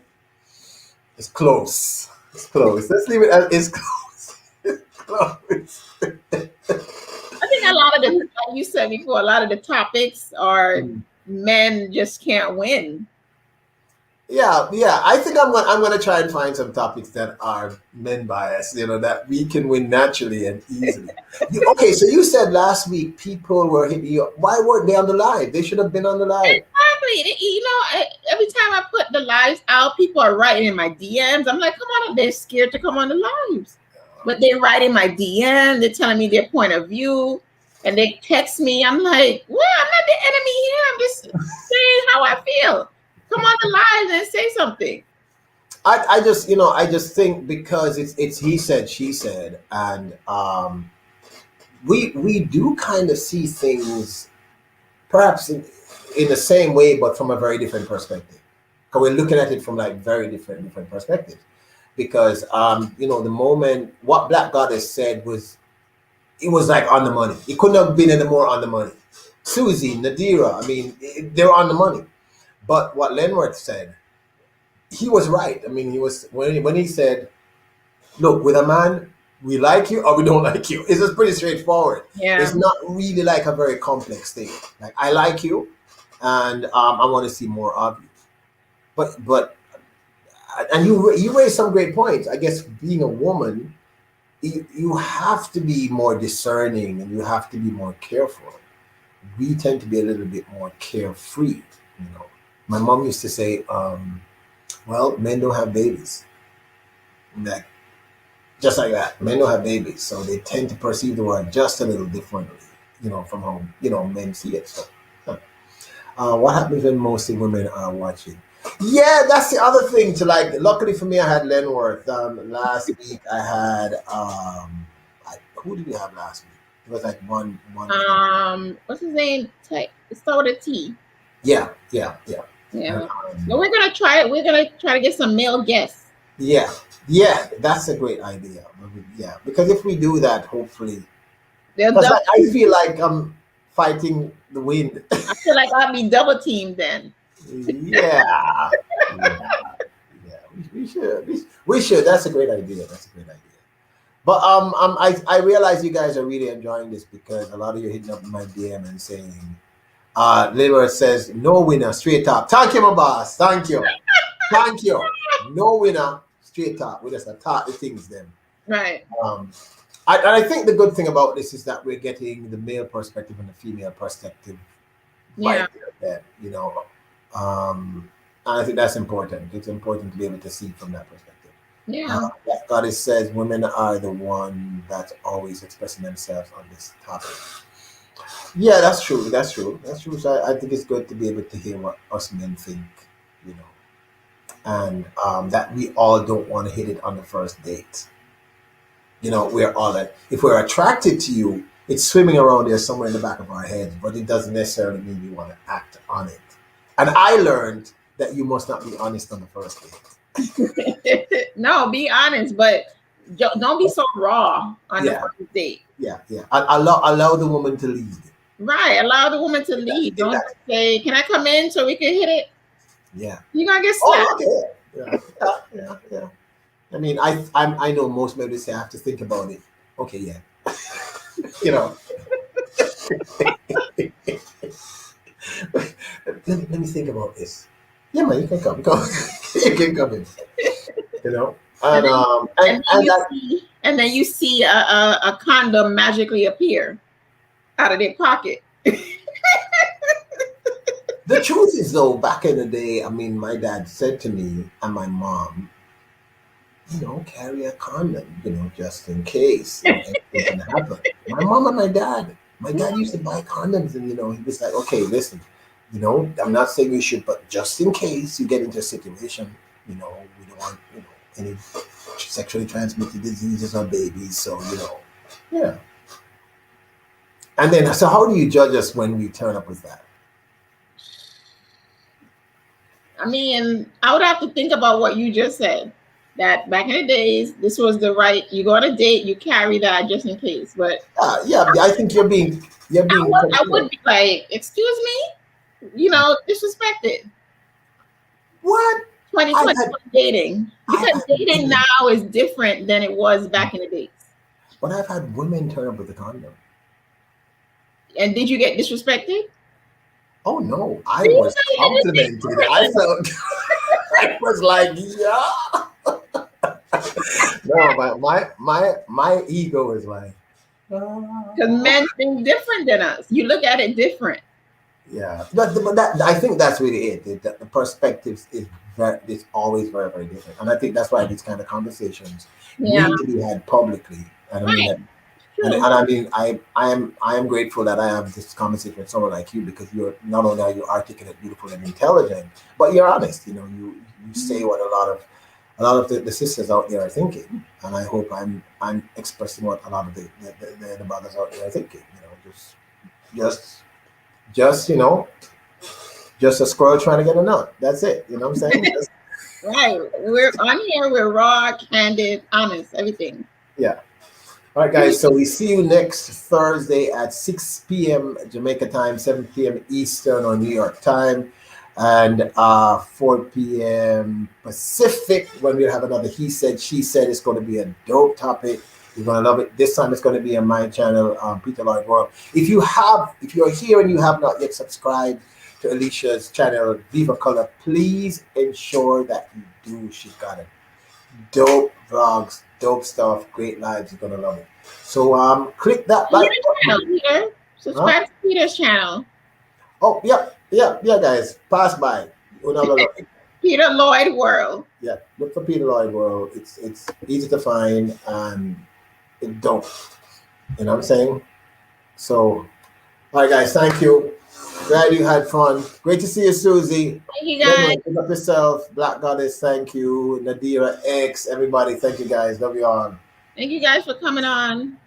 it's close. It's close. Let's leave it as it's close. It's close. I think a lot of like you said before, a lot of the topics are men just can't win. Yeah. I think I'm gonna try and find some topics that are men biased, that we can win naturally and easily. Okay, so you said last week people were hitting you. Why weren't they on the live? They should have been on the live. Exactly. Every time I put the lives out, people are writing in my DMs. I'm like, come on, they're scared to come on the lives. But they write in my DM, they're telling me their point of view, and they text me. I'm like, well, I'm not the enemy here. I'm just saying how I feel. Come on the live and say something. I just think because it's he said, she said, and we do kind of see things perhaps in the same way, but from a very different perspective. Because we're looking at it from like very different perspectives. Because the moment what Black Goddess said was like on the money. It couldn't have been any more on the money. Susie, Nadira, I mean, they were on the money. But what Lenworth said, he was right. I mean, he was when he said, look, with a man, We like you or we don't like you. It's just pretty straightforward. Yeah. It's not really like a very complex thing. Like I like you, and I want to see more of you. But and you raised some great points. I guess being a woman, you have to be more discerning and you have to be more careful. We tend to be a little bit more carefree. You know, my mom used to say, "Well, men don't have babies." Like just like that, men don't have babies, so they tend to perceive the world just a little differently. You know, from how men see it. So, huh. What happens when mostly women are watching? Yeah, that's the other thing to like. Luckily for me, I had Lenworth. Last week I had who did we have last week? It was like one. What's his name? It started with a T. Yeah. Yeah. But we're gonna try it. We're gonna try to get some male guests. Yeah, that's a great idea. Yeah, because if we do that, hopefully, because I feel like I'm fighting the wind. I feel like I'll be double teamed then. Yeah. We should. That's a great idea. But I realize you guys are really enjoying this because a lot of you hitting up my DM and saying, Liver says no winner, straight up. Thank you, my boss. Thank you. No winner, straight up. We just attack the things then. Right. I think the good thing about this is that we're getting the male perspective and the female perspective. Yeah. Right there, and I think that's important. It's important to be able to see from that perspective. Yeah. Goddess says women are the one that's always expressing themselves on this topic. Yeah, that's true. So I think it's good to be able to hear what us men think, and that we all don't want to hit it on the first date. We're all like, if we're attracted to you, it's swimming around there somewhere in the back of our heads, but it doesn't necessarily mean we want to act on it. And I learned that you must not be honest on the first date. No, be honest, but don't be so raw on the first date. Yeah. Allow the woman to lead. Right, allow the woman to lead. Don't say, "Can I come in so we can hit it?" Yeah, you're gonna get slapped. Oh, okay. Yeah. I mean, I know most men say I have to think about it. Okay, yeah. let me think about this. Yeah, man, you can come. You can come in. And then you see a condom magically appear out of their pocket. The truth is, though, back in the day, I mean, my dad said to me and my mom, carry a condom, just in case anything can happen. My mom and my dad used to buy condoms, and he was like, okay, listen, I'm not saying you should, but just in case you get into a situation, we don't want, any sexually transmitted diseases or babies. So, yeah. And then, so how do you judge us when we turn up with that? I mean, I would have to think about what you just said. That back in the days, this was the right. You go on a date, you carry that just in case. But yeah, I think you're being. I would be like, excuse me, disrespected. What? 2020 dating, because dating now is different than it was back in the days. But I've had women turn up with a condom. And did you get disrespected? Oh no, I was complimented. I felt I was like, yeah. No, my ego is like, because men think different than us. You look at it different. Yeah, but that I think that's really it. The perspectives is it's always very, very different, and I think that's why these kind of conversations need to be had publicly. And I mean that. And I mean, I am grateful that I have this conversation with someone like you, because you're not only are you articulate, beautiful, and intelligent, but you're honest. You say what a lot of the sisters out there are thinking, and I hope I'm expressing what a lot of the brothers out there are thinking. Just a squirrel trying to get a nut. That's it. You know what I'm saying? Right. We're on here. We're raw, candid, honest, everything. Yeah. All right, guys. So we see you next Thursday at 6 p.m. Jamaica time, 7 p.m. Eastern or New York time, and 4 p.m. Pacific, when we'll have another He Said, She Said. It's going to be a dope topic. You're gonna love it. This time it's gonna be on my channel, Peter Lloyd World. If you're here and you have not yet subscribed to Alicia's channel, Viva Color, please ensure that you do. She's got it. Dope vlogs, dope stuff, great lives. You're gonna love it. So click that like button. Peter. Subscribe to Peter's channel. Oh, yeah, guys. Pass by. Peter Lloyd World. Yeah, look for Peter Lloyd World. It's easy to find and it's dope. You know what I'm saying? So, all right, guys. Thank you. Glad you had fun. Great to see you, Susie. Thank you, guys. Pick up yourself, Black Goddess. Thank you, Nadira X. Everybody, thank you, guys. Love you all. Thank you guys for coming on.